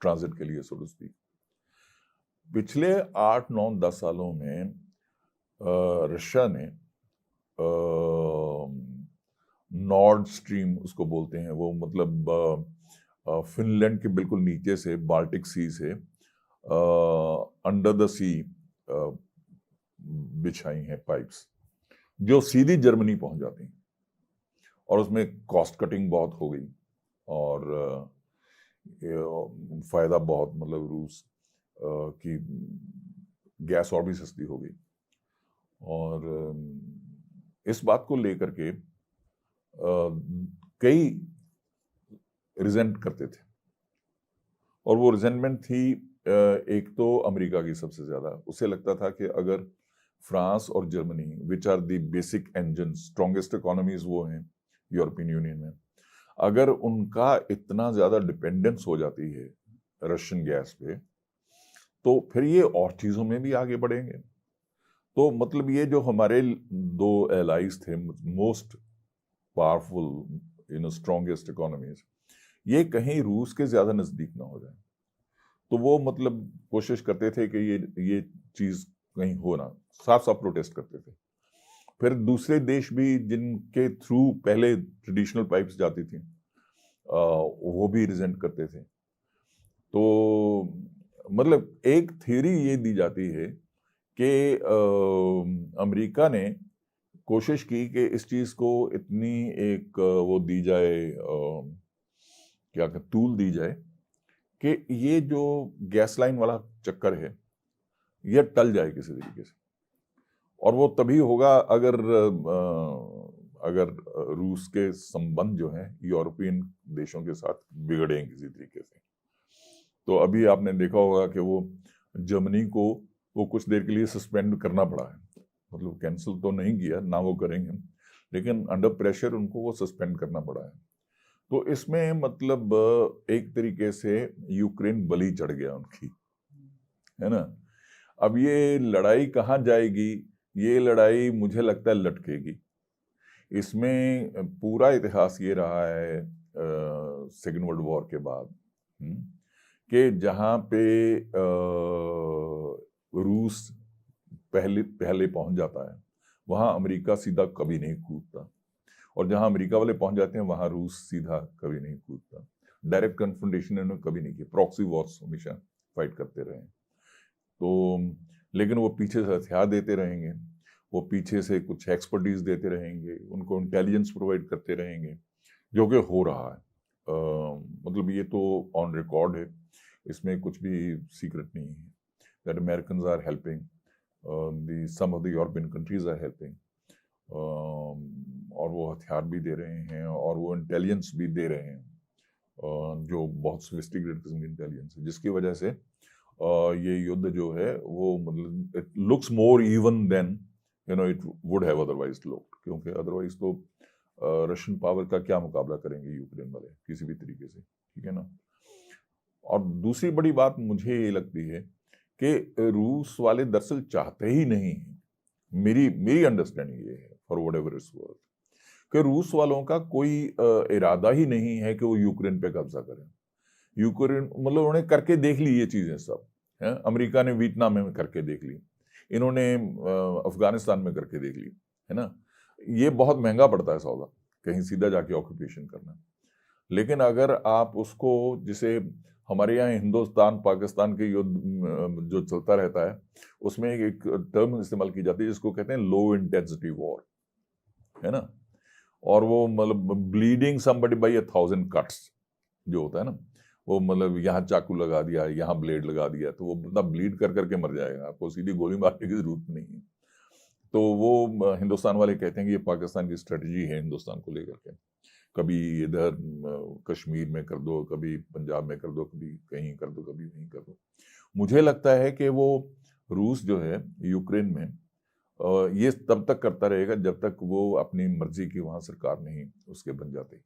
ट्रांजिट के लिए, सो टू स्पीक। पिछले 8, 9, 10 सालों में रशिया ने नॉर्ड स्ट्रीम उसको बोलते हैं, वो मतलब फिनलैंड के बिल्कुल नीचे से, बाल्टिक सी से अंडर द सी बिछाई हैं पाइप्स, जो सीधी जर्मनी पहुंच जाती हैं, और उसमें कॉस्ट कटिंग बहुत हो गई, और फायदा बहुत, मतलब रूस की गैस और भी सस्ती हो गई। और इस बात को लेकर के कई रिजेंट करते थे, और वो रिजेंटमेंट थी एक तो अमेरिका की सबसे ज्यादा। उसे लगता था कि अगर फ्रांस और Germany, which are the basic engine, strongest economies वो हैं यूरोपियन यूनियन में, अगर उनका इतना ज्यादा डिपेंडेंस हो जाती है रशियन गैस पे, तो फिर ये और चीजों में भी आगे बढ़ेंगे। तो मतलब ये जो हमारे दो एलाइज थे, मोस्ट पावरफुल स्ट्रॉन्गेस्ट इकोनॉमीज, ये कहीं रूस के ज्यादा नजदीक ना हो जाए, तो वो मतलब कोशिश करते थे कि ये चीज कहीं हो ना, साफ साफ प्रोटेस्ट करते थे। फिर दूसरे देश भी जिनके थ्रू पहले ट्रेडिशनल पाइप्स जाती थी, वो भी रिजेंट करते थे। तो मतलब एक थ्योरी ये दी जाती है कि अमेरिका ने कोशिश की कि इस चीज को इतनी एक वो दी जाए, क्या तूल दी जाए कि ये जो गैस लाइन वाला चक्कर है ये टल जाए किसी तरीके से। और वो तभी होगा अगर रूस के संबंध जो हैं यूरोपियन देशों के साथ बिगड़ें किसी तरीके से। तो अभी आपने देखा होगा कि वो जर्मनी को वो कुछ देर के लिए सस्पेंड करना पड़ा है, मतलब कैंसिल तो नहीं किया, ना वो करेंगे, लेकिन अंडर प्रेशर उनको वो सस्पेंड करना पड़ा है। तो इसमें मतलब एक तरीके से यूक्रेन बलि चढ़ गया उनकी, है ना। अब ये लड़ाई कहाँ जाएगी, ये लड़ाई मुझे लगता है लटकेगी। इसमें पूरा इतिहास ये रहा है सेकेंड वर्ल्ड वॉर के बाद, कि जहाँ पे रूस पहले पहुंच जाता है, वहां अमेरिका सीधा कभी नहीं कूदता, और जहां अमेरिका वाले पहुंच जाते हैं वहां रूस सीधा कभी नहीं कूदता। डायरेक्ट कन्फ्रंटेशन इन्होंने कभी नहीं किया, प्रॉक्सी वॉर्स हमेशा फाइट करते रहे। तो लेकिन वो पीछे से हथियार देते रहेंगे, वो पीछे से कुछ एक्सपर्टीज देते रहेंगे, उनको इंटेलिजेंस प्रोवाइड करते रहेंगे, जो कि हो रहा है। मतलब ये तो ऑन रिकॉर्ड है, इसमें कुछ भी सीक्रेट नहीं है, that Americans are helping some of the European countries are helping, और वो हथियार भी दे रहे हैं और वो इंटेलिजेंस भी दे रहे हैं, जो बहुत सोफिस्टिकेटेड किस्म की इंटेलिजेंस है, जिसकी वजह से ये युद्ध जो है वो मतलब it looks more even than it would have otherwise looked, क्योंकि अदरवाइज तो रशियन पावर का क्या मुकाबला करेंगे यूक्रेन वाले किसी भी तरीके से, ठीक है ना। और दूसरी बड़ी बात मुझे ये लगती है कि रूस वाले दरअसल चाहते ही नहीं हैं, मेरी अंडरस्टैंडिंग ये है, for what ever its worth, कि रूस वालों का कोई इरादा ही नहीं है कि वो यूक्रेन पे कब्जा करें। यूक्रेन मतलब उन्होंने करके देख ली ये चीजें सब, है? अमेरिका ने वियतनाम में करके देख ली, इन्होंने अफगानिस्तान में करके देख ली, है ना। ये बहुत महंगा पड़ता है सौदा, कहीं सीधा जाके ऑक्यूपेशन करना। लेकिन अगर आप उसको, जिसे हमारे यहाँ हिंदुस्तान पाकिस्तान के युद्ध जो चलता रहता है, उसमें एक टर्म इस्तेमाल की जाती है जिसको कहते हैं लो इंटेंसिटी वॉर, है ना। और वो मतलब ब्लीडिंग समबडी बाय 1000 कट्स जो होता है ना, वो मतलब यहाँ चाकू लगा दिया, यहाँ ब्लेड लगा दिया, तो वो बंदा ब्लीड कर करके मर जाएगा, आपको सीधी गोली मारने की जरूरत नहीं है। तो वो हिंदुस्तान वाले कहते हैं कि ये पाकिस्तान की स्ट्रेटजी है हिंदुस्तान को लेकर के, कभी इधर कश्मीर में कर दो, कभी पंजाब में कर दो, कभी कहीं कर दो, कभी कहीं कर दो। मुझे लगता है कि वो रूस जो है यूक्रेन में ये तब तक करता रहेगा जब तक वो अपनी मर्जी की वहां सरकार नहीं उसके बन जाती,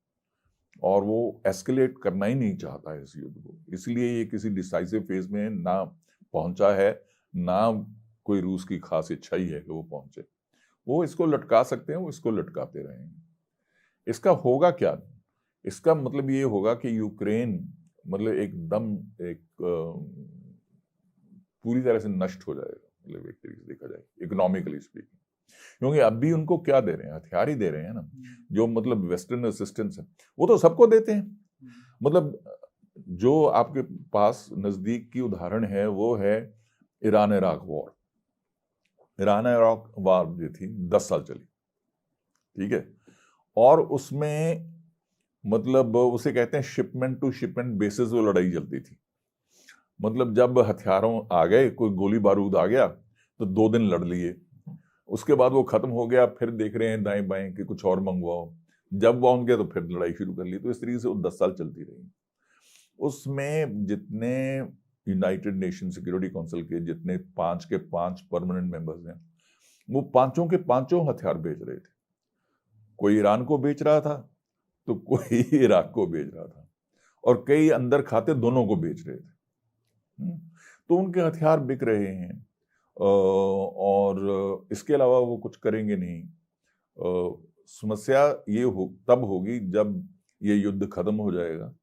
और वो एस्केलेट करना ही नहीं चाहता है इस युद्ध को, इसलिए ये किसी डिसाइसिव फेज में ना पहुंचा है, ना कोई रूस की खास इच्छा ही है कि वो पहुंचे। वो इसको लटका सकते हैं, वो इसको लटकाते रहेंगे। इसका होगा क्या? इसका मतलब ये होगा कि यूक्रेन मतलब एकदम एक पूरी तरह से नष्ट हो जाएगा, मतलब एक तरीके से देखा जाए इकोनॉमिकली स्पीकिंग, क्योंकि अब भी उनको क्या दे रहे हैं? हथियार ही दे रहे हैं ना, जो मतलब वेस्टर्न असिस्टेंस है वो तो सबको देते हैं। मतलब जो आपके पास नजदीक की उदाहरण है वो है Iran Iraq war. Iran Iraq war जो थी 10 साल चली, ठीक है, और उसमें मतलब उसे कहते हैं शिपमेंट टू शिपमेंट बेसिस वो लड़ाई चलती थी। मतलब जब हथियारों आ गए, कोई गोली बारूद आ गया तो 2 दिन लड़ लिए, उसके बाद वो खत्म हो गया, फिर देख रहे हैं दाएं बाएं कि कुछ और मंगवाओ, जब वो गया तो फिर लड़ाई शुरू कर ली। तो इस तरीके से वो 10 साल चलती रही। उसमें जितने यूनाइटेड नेशन सिक्योरिटी काउंसिल के जितने 5 के 5 परमानेंट मेंबर्स हैं, वो पांचों के पांचों हथियार बेच रहे थे। कोई ईरान को बेच रहा था तो कोई इराक को बेच रहा था, और कई अंदर खाते दोनों को बेच रहे थे। तो उनके हथियार बिक रहे हैं, और इसके अलावा वो कुछ करेंगे नहीं। समस्या ये तब होगी जब ये युद्ध खत्म हो जाएगा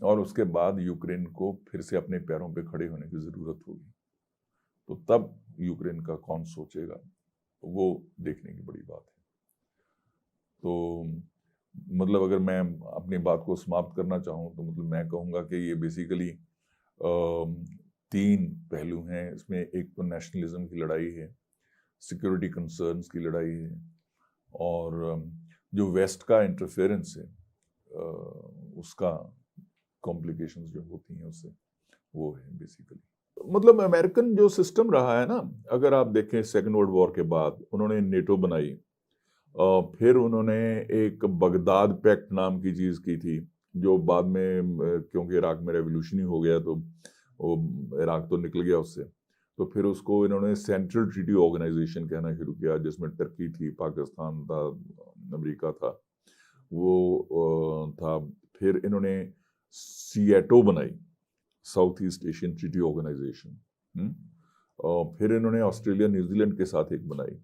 और उसके बाद यूक्रेन को फिर से अपने पैरों पे खड़े होने की जरूरत होगी। तो तब यूक्रेन का कौन सोचेगा, वो देखने की बड़ी बात है। तो मतलब अगर मैं अपनी बात को समाप्त करना चाहूँ तो मतलब मैं कहूँगा कि ये बेसिकली 3 पहलू हैं इसमें। एक तो नेशनलिज्म की लड़ाई है, सिक्योरिटी कंसर्न्स की लड़ाई है, और जो वेस्ट का इंटरफेरेंस है उसका कॉम्प्लिकेशंस जो होती हैं उससे, वो है बेसिकली। मतलब अमेरिकन जो सिस्टम रहा है ना, अगर आप देखें सेकेंड वर्ल्ड वॉर के बाद उन्होंने नेटो बनाई, फिर उन्होंने एक बगदाद पैक्ट नाम की चीज़ की थी, जो बाद में क्योंकि इराक में रेवोल्यूशन ही हो गया तो वो इराक तो निकल गया उससे, तो फिर उसको इन्होंने सेंट्रल ट्रीटी ऑर्गेनाइजेशन कहना शुरू किया, जिसमें टर्की थी, पाकिस्तान था, अमेरिका था, वो था। फिर इन्होंने सीएटो बनाई, South East Asian Treaty Organization. और फिर इन्होंने ऑस्ट्रेलिया न्यूजीलैंड के साथ एक बनाई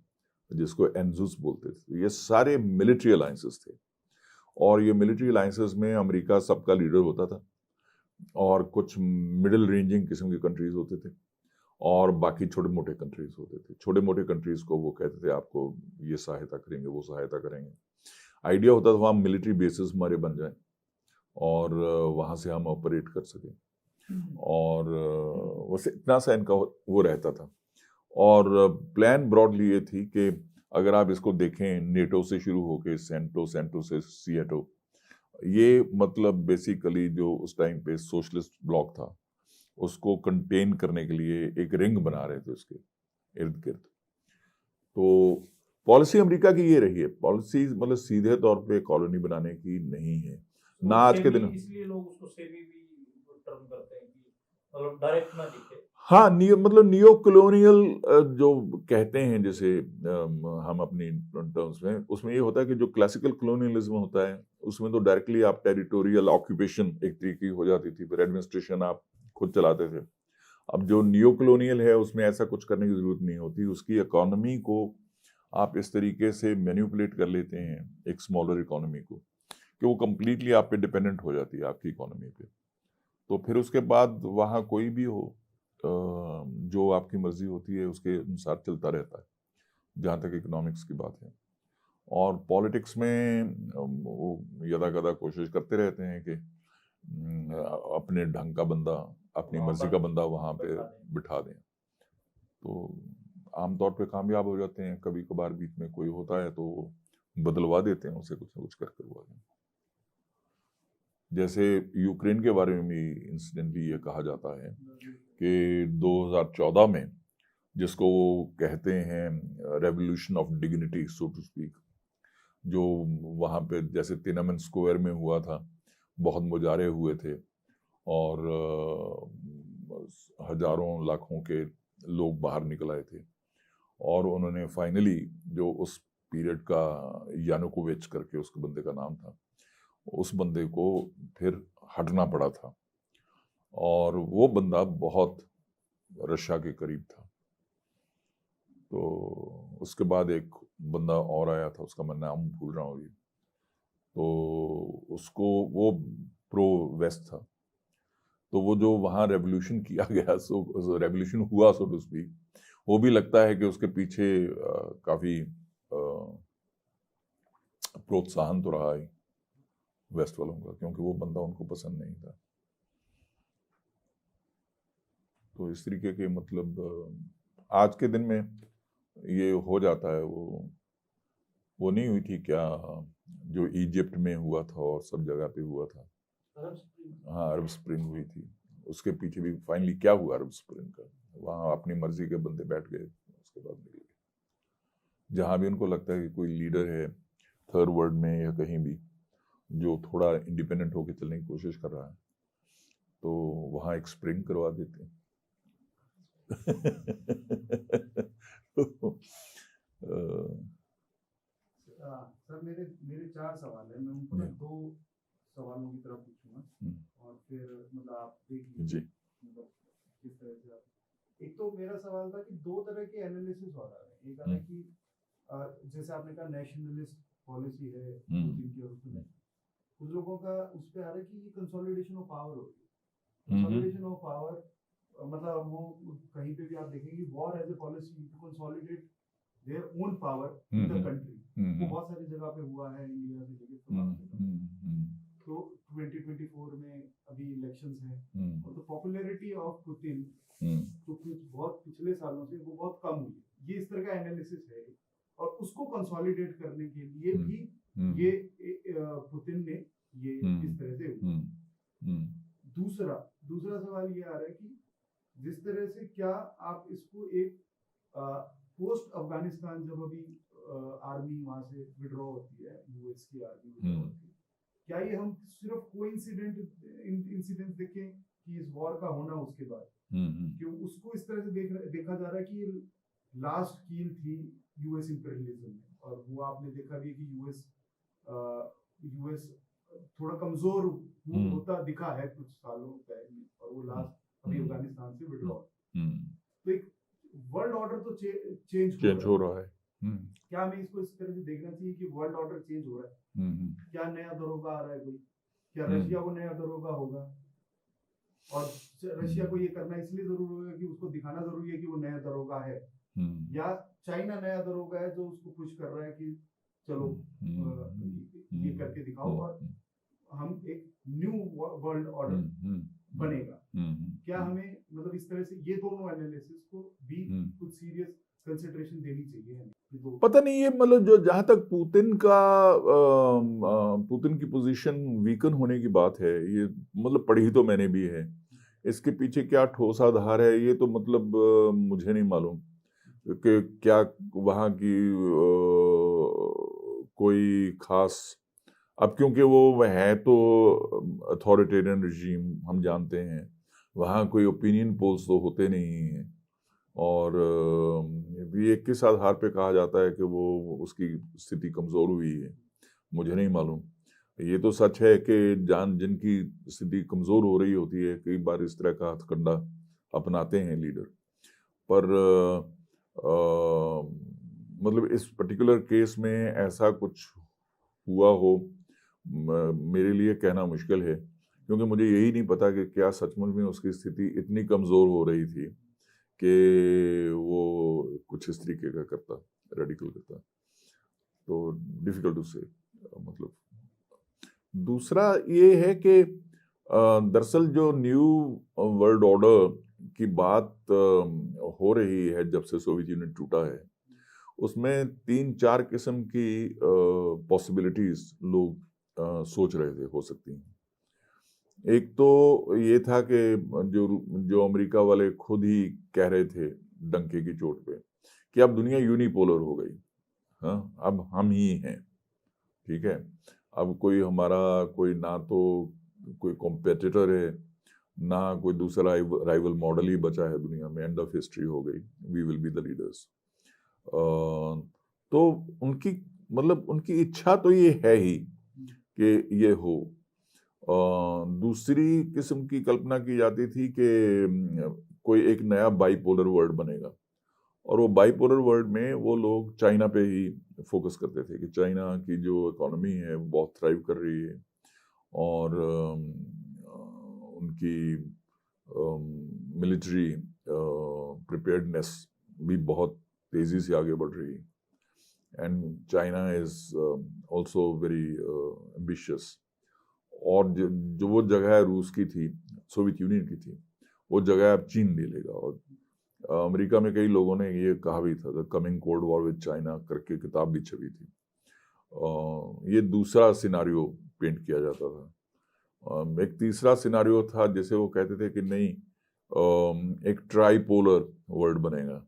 जिसको एनजुस बोलते थे। ये सारे मिलिट्री अलायंसेस थे, और ये मिलिट्री अलायंसेस में अमेरिका सबका लीडर होता था, और कुछ मिडिल रेंजिंग किस्म के कंट्रीज होते थे, और बाकी छोटे मोटे कंट्रीज होते थे। छोटे मोटे कंट्रीज को वो कहते थे आपको ये सहायता करेंगे, वो सहायता करेंगे। आइडिया होता था वहाँ मिलिट्री बेसिस हमारे बन जाए और वहाँ से हम ऑपरेट कर सकें, और वैसे इतना सा इनका वो रहता था। और प्लान ब्रॉडली ये थी कि अगर आप इसको देखें, नेटो से शुरू होके सेंटो, सेंटो से सीएटो, ये मतलब बेसिकली जो उस टाइम पे सोशलिस्ट ब्लॉक था उसको कंटेन करने के लिए एक रिंग बना रहे थे उसके इर्द गिर्द। तो पॉलिसी अमेरिका की ये रही है, पॉलिसी मतलब सीधे तौर पे कॉलोनी बनाने की नहीं है ना आज के दिन। इसलिए लोग उसको सेमी भी टर्म करते हैं कि मतलब डायरेक्ट ना दिखे। हाँ, मतलब नियो कॉलोनियल जो कहते हैं, जैसे हम अपनी टर्म्स में, उसमें ये होता है कि जो क्लासिकल कॉलोनियलिज्म होता है उसमें तो डायरेक्टली आप टेरिटोरियल ऑक्यूपेशन एक तरीके की हो जाती थी, फिर एडमिनिस्ट्रेशन आप खुद चलाते थे। अब जो नियो कॉलोनियल है उसमें ऐसा कुछ करने की जरूरत नहीं होती, उसकी इकोनॉमी को आप इस तरीके से मैनिपुलेट कर लेते हैं, एक स्मॉलर इकोनॉमी को, कि वो कंप्लीटली आप पे डिपेंडेंट हो जाती है, आपकी इकोनॉमी पे। तो फिर उसके बाद वहाँ कोई भी हो, जो आपकी मर्जी होती है उसके अनुसार चलता रहता है, जहाँ तक इकोनॉमिक्स की बात है। और पॉलिटिक्स में वो यदा कदा कोशिश करते रहते हैं कि अपने ढंग का बंदा, अपनी मर्जी का बंदा वहाँ पे बिठा दें। तो आमतौर पे कामयाब हो जाते हैं, कभी कभार बीच में कोई होता है तो बदलवा देते हैं, उसे कुछ ना कुछ कर करवा दें। जैसे यूक्रेन के बारे में भी इंसिडेंटली ये कहा जाता है कि 2014 में, जिसको वो कहते हैं revolution of dignity so to speak, जो वहाँ पे जैसे तिनानमेन स्क्वायर में हुआ था, बहुत मुजाहरे हुए थे और हजारों लाखों के लोग बाहर निकल आए थे, और उन्होंने फाइनली, जो उस पीरियड का यानुकोविच करके उसके बंदे का नाम था, उस बंदे को फिर हटना पड़ा था, और वो बंदा बहुत रशिया के करीब था। तो उसके बाद एक बंदा और आया था, उसका मैं नाम भूल रहा हूँ अभी, तो उसको, वो प्रो वेस्ट था। तो वो जो वहाँ रेवोल्यूशन किया गया, सो रेवोल्यूशन हुआ सो टू स्पीक, वो भी लगता है कि उसके पीछे काफी प्रोत्साहन तो रहा है वेस्ट वालों का, क्योंकि वो बंदा उनको पसंद नहीं था। तो इस तरीके के मतलब आज के दिन में ये हो जाता है। वो नहीं हुई थी क्या, जो इजिप्ट में हुआ था और सब जगह पे हुआ था, हाँ, अरब स्प्रिंग हुई थी, उसके पीछे भी फाइनली क्या हुआ अरब स्प्रिंग का, वहाँ अपनी मर्जी के बंदे बैठ गए, उसके बाद निकल गए। जहाँ भी उनको लगता है कि कोई लीडर है थर्ड वर्ल्ड में या कहीं भी जो थोड़ा इंडिपेंडेंट होकर चलने की कोशिश कर रहा है, तो वहाँ एक स्प्रिंग करवा देते हैं। सर मेरे मेरे 4 सवाल है, मैं उनको ना 2 सवालों की तरफ पूछूंगा और फिर मतलब आप देख लीजिए मतलब किस तरह से आप। एक तो मेरा सवाल था कि 2 तरह के एनालिसिस हो रहा है। एक है कि जैसे आपने कहा नेशनलिस्ट पॉलिसी है पुतिन की, और उसमें कुछ लोगों का उस पे आ रहा है कि ये कंसोलिडेशन ऑफ पावर हो रही है। कंसोलिडेशन ऑफ पावर मतलब वो कहीं पे भी आप देखेंगे war as a policy to consolidate their own power in the country, वो बहुत सारी जगह पे हुआ है, इंडिया से लेके तो 2024 में अभी इलेक्शंस हैं, और तो पॉपुलैरिटी ऑफ पुतिन तो कुछ बहुत पिछले सालों से वो बहुत कम हुई है। ये इस तरह का एनालिसिस है, और उसको कंसोलिडेट करने के लिए भी ये पुतिन ने ये इस तरह से। दूसरा सवाल ये आ रहा है कि जिस तरह से क्या आप इसको एक पोस्ट अफगानिस्तान, जब अभी आर्मी वहां से विड्रॉ होती है, यूएस की आर्मी विड्रॉ होती है, क्या ये हम सिर्फ कोइंसिडेंट देखें कि इस वॉर का होना उसके बाद, क्यों उसको इस तरह से देखा जा रहा है कि ये लास्ट कील थी यूएस इंपीरियलिज्म में, और वो आपने देखा भी कि यूएस थोड़ा कमजोर होता दिखा है कुछ सालों पहले, और वो लास्ट अभी अफगानिस्तान से विड्रॉ। तो एक वर्ल्ड ऑर्डर तो चेंज हो रहा है। क्या हमें इसको इस तरह से देखना चाहिए कि वर्ल्ड ऑर्डर चेंज हो रहा है? क्या नया दरोगा आ रहा है कोई? क्या रशिया को नया दरोगा होगा? और रशिया को ये करना इसलिए जरूरी होगा कि उसको दिखाना जरूरी है कि वो नया दरोगा है, या चाइना नया दरोगा है जो उसको पुश कर रहा है कि चलो ये करके दिखाओ और हम एक न्यू वर्ल्ड ऑर्डर बनेगा। क्या हमें मतलब इस तरह से ये दोनों एनालिसिस को भी कुछ सीरियस कंसिडरेशन देनी चाहिए? पता नहीं, ये मतलब जो जहां तक पुतिन की पोजीशन वीकन होने की बात है, ये मतलब पढ़ी तो मैंने भी है, इसके पीछे क्या ठोस आधार है ये तो मतलब मुझे नहीं मालूम, कि क्या वहाँ की कोई खास, अब क्योंकि वो है तो अथॉरिटेरियन रिजीम हम जानते हैं, वहाँ कोई ओपिनियन पोल्स तो होते नहीं हैं, और ये किस आधार पे कहा जाता है कि वो उसकी स्थिति कमज़ोर हुई है, मुझे नहीं मालूम। ये तो सच है कि जिनकी स्थिति कमज़ोर हो रही होती है कई बार इस तरह का हथकंडा अपनाते हैं लीडर, पर मतलब इस पर्टिकुलर केस में ऐसा कुछ हुआ हो मेरे लिए कहना मुश्किल है, क्योंकि मुझे यही नहीं पता कि क्या सचमुच में उसकी स्थिति इतनी कमज़ोर हो रही थी कि वो कुछ इस तरीके का करता, रेडिकल करता। तो डिफिकल्ट टू से, मतलब दूसरा ये है कि दरअसल जो न्यू वर्ल्ड ऑर्डर की बात हो रही है जब से सोवियत यूनियन टूटा है, उसमें 3-4 किस्म की पॉसिबिलिटीज लोग सोच रहे थे हो सकती हैं। एक तो ये था कि जो अमेरिका वाले खुद ही कह रहे थे डंके की चोट पे कि अब दुनिया यूनिपोलर हो गई, हाँ अब हम ही हैं, ठीक है, अब कोई हमारा कोई ना तो कोई कॉम्पिटिटर है ना कोई दूसरा राइवल मॉडल ही बचा है दुनिया में, एंड ऑफ हिस्ट्री हो गई, we will be the leaders. तो उनकी मतलब उनकी इच्छा तो ये है ही कि ये हो। दूसरी किस्म की कल्पना की जाती थी कि कोई एक नया बाइपोलर वर्ल्ड बनेगा, और वो बाइपोलर वर्ल्ड में वो लोग चाइना पे ही फोकस करते थे कि चाइना की जो इकोनॉमी है वो बहुत थ्राइव कर रही है, और उनकी मिलिट्री प्रिपेयर्डनेस भी बहुत तेज़ी से आगे बढ़ रही है, and China is also very ambitious. और जो वो जगह रूस की थी, सोवियत यूनियन की थी, वो जगह अब चीन ले लेगा। और अमेरिका में कई लोगों ने ये कहा भी था, the coming cold war with China करके किताब भी छपी थी। ये दूसरा सिनारियो पेंट किया जाता था। एक तीसरा सिनारियो था जिसे वो कहते थे कि नहीं, एक ट्राइपोलर वर्ल्ड बनेगा,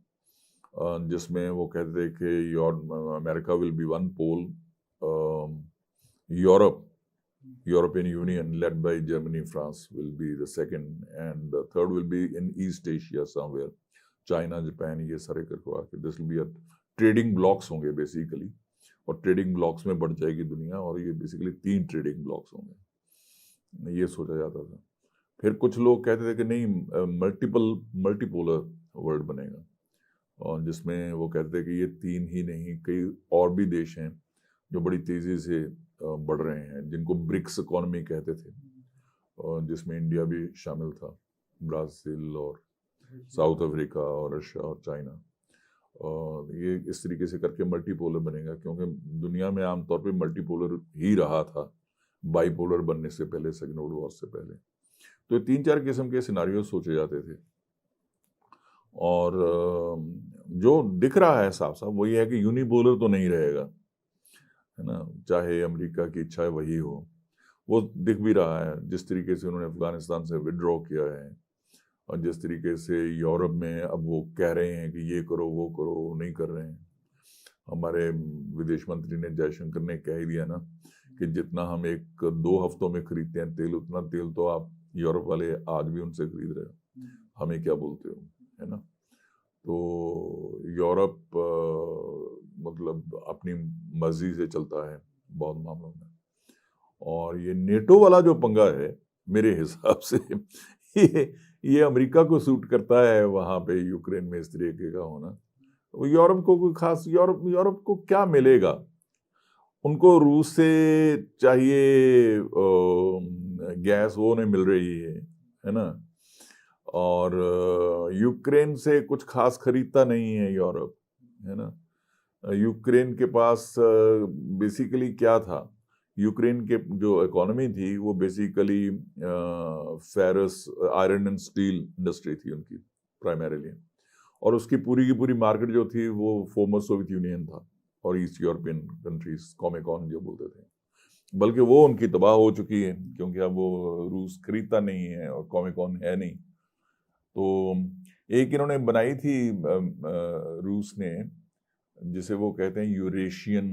जिसमें वो कहते थे कि America will be one pole, European Union led by Germany, France will be the second, and the third will be in East Asia somewhere, China, Japan, ये सारे करवा के this will be a trading blocks होंगे basically, और trading blocks में बढ़ जाएगी दुनिया, और ये बेसिकली 3 ट्रेडिंग ब्लॉक्स होंगे, ये सोचा जाता था। फिर कुछ लोग कहते थे कि नहीं, मल्टीपोलर वर्ल्ड बनेगा, और जिसमें वो कहते थे कि ये 3 ही नहीं, कई और भी देश हैं जो बड़ी तेज़ी से बढ़ रहे हैं, जिनको ब्रिक्स इकोनॉमी कहते थे, और जिसमें इंडिया भी शामिल था, ब्राज़ील और साउथ अफ्रीका और रशिया और चाइना। और ये इस तरीके से करके मल्टीपोलर बनेगा, क्योंकि दुनिया में आमतौर पे मल्टीपोलर ही रहा था बाइपोलर बनने से पहले, सेकेंड वर्ल्ड वॉर से पहले। तो 3-4 किस्म के सिनारियो सोचे जाते थे, और जो दिख रहा है साफ साफ वो ये है कि यूनिपोलर तो नहीं रहेगा, है ना, चाहे अमेरिका की इच्छा वही हो। वो दिख भी रहा है जिस तरीके से उन्होंने अफगानिस्तान से विड्रॉ किया है, और जिस तरीके से यूरोप में अब वो कह रहे हैं कि ये करो वो करो, वो नहीं कर रहे हैं। हमारे विदेश मंत्री ने, जयशंकर ने कह ही दिया ना कि जितना हम 1-2 हफ्तों में खरीदते हैं तेल, उतना तेल तो आप यूरोप वाले आज भी उनसे खरीद रहे हो, हमें क्या बोलते हो, है ना। तो यूरोप मतलब अपनी मर्जी से चलता है बहुत मामलों में, और ये नेटो वाला जो पंगा है मेरे हिसाब से ये अमेरिका को सूट करता है वहाँ पे यूक्रेन में इस तरीके का होना। यूरोप को कोई खास, यूरोप को क्या मिलेगा, उनको रूस से चाहिए गैस, वो नहीं मिल रही है ना, और यूक्रेन से कुछ खास खरीदता नहीं है यूरोप, है ना। यूक्रेन के पास बेसिकली क्या था, यूक्रेन के जो इकोनॉमी थी वो basically ferrous, iron and steel industry थी उनकी प्राइमरीली, और उसकी पूरी की पूरी मार्केट जो थी वो फॉर्मर सोवियत यूनियन था और ईस्ट यूरोपियन कंट्रीज, कॉमेकॉन जो बोलते थे, बल्कि वो उनकी तबाह हो चुकी है क्योंकि अब वो रूस खरीदता नहीं है और कॉमेकॉन है नहीं। तो एक इन्होंने बनाई थी रूस ने, जिसे वो कहते हैं Eurasian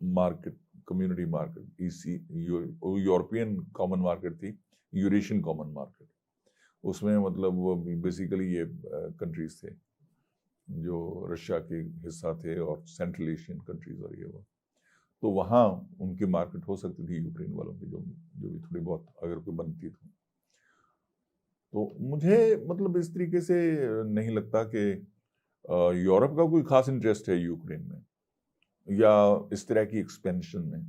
market, community market, EC European common market थी, यूरेशियन कॉमन मार्केट। उसमें मतलब वो बेसिकली ये कंट्रीज थे जो रशिया के हिस्सा थे और सेंट्रल एशियन कंट्रीज और ये वो, तो वहाँ उनकी मार्केट हो सकती थी यूक्रेन वालों की, जो भी थोड़ी बहुत अगर कोई बनती तो मुझे मतलब इस तरीके से नहीं लगता कि यूरोप का कोई खास इंटरेस्ट है यूक्रेन में या इस तरह की एक्सपेंशन में।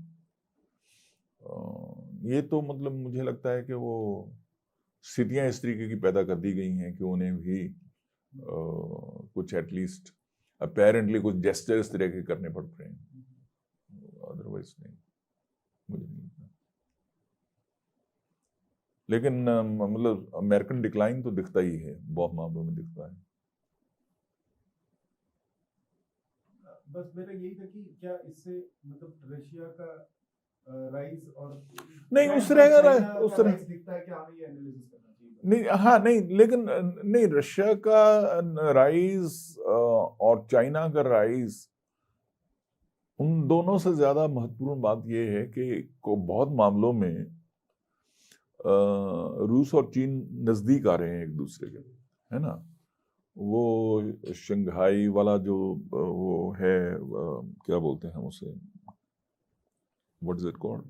ये तो मतलब मुझे लगता है कि वो स्थितियां इस तरीके की पैदा कर दी गई हैं कि उन्हें भी कुछ एटलीस्ट अपेरेंटली कुछ जेस्चर इस तरह के करने पड़ रहे हैं, अदरवाइज नहीं, मुझे नहीं लगता। लेकिन मतलब अमेरिकन डिक्लाइन तो दिखता ही है, बहुत मामलों में दिखता है। बस मेरा यही था कि क्या इससे मतलब रशिया का राइज और नहीं उस तरह का उस तरह दिखता है कि हमें ये एनालिसिस करना चाहिए। नहीं, हाँ नहीं, लेकिन नहीं, रशिया का राइज और चाइना का राइज, उन दोनों से ज्यादा महत्वपूर्ण बात यह है कि बहुत मामलों में रूस और चीन नजदीक आ रहे हैं एक दूसरे के, है ना। वो शंघाई वाला जो वो है, क्या बोलते हैं उसे, व्हाट इज इट कॉल्ड,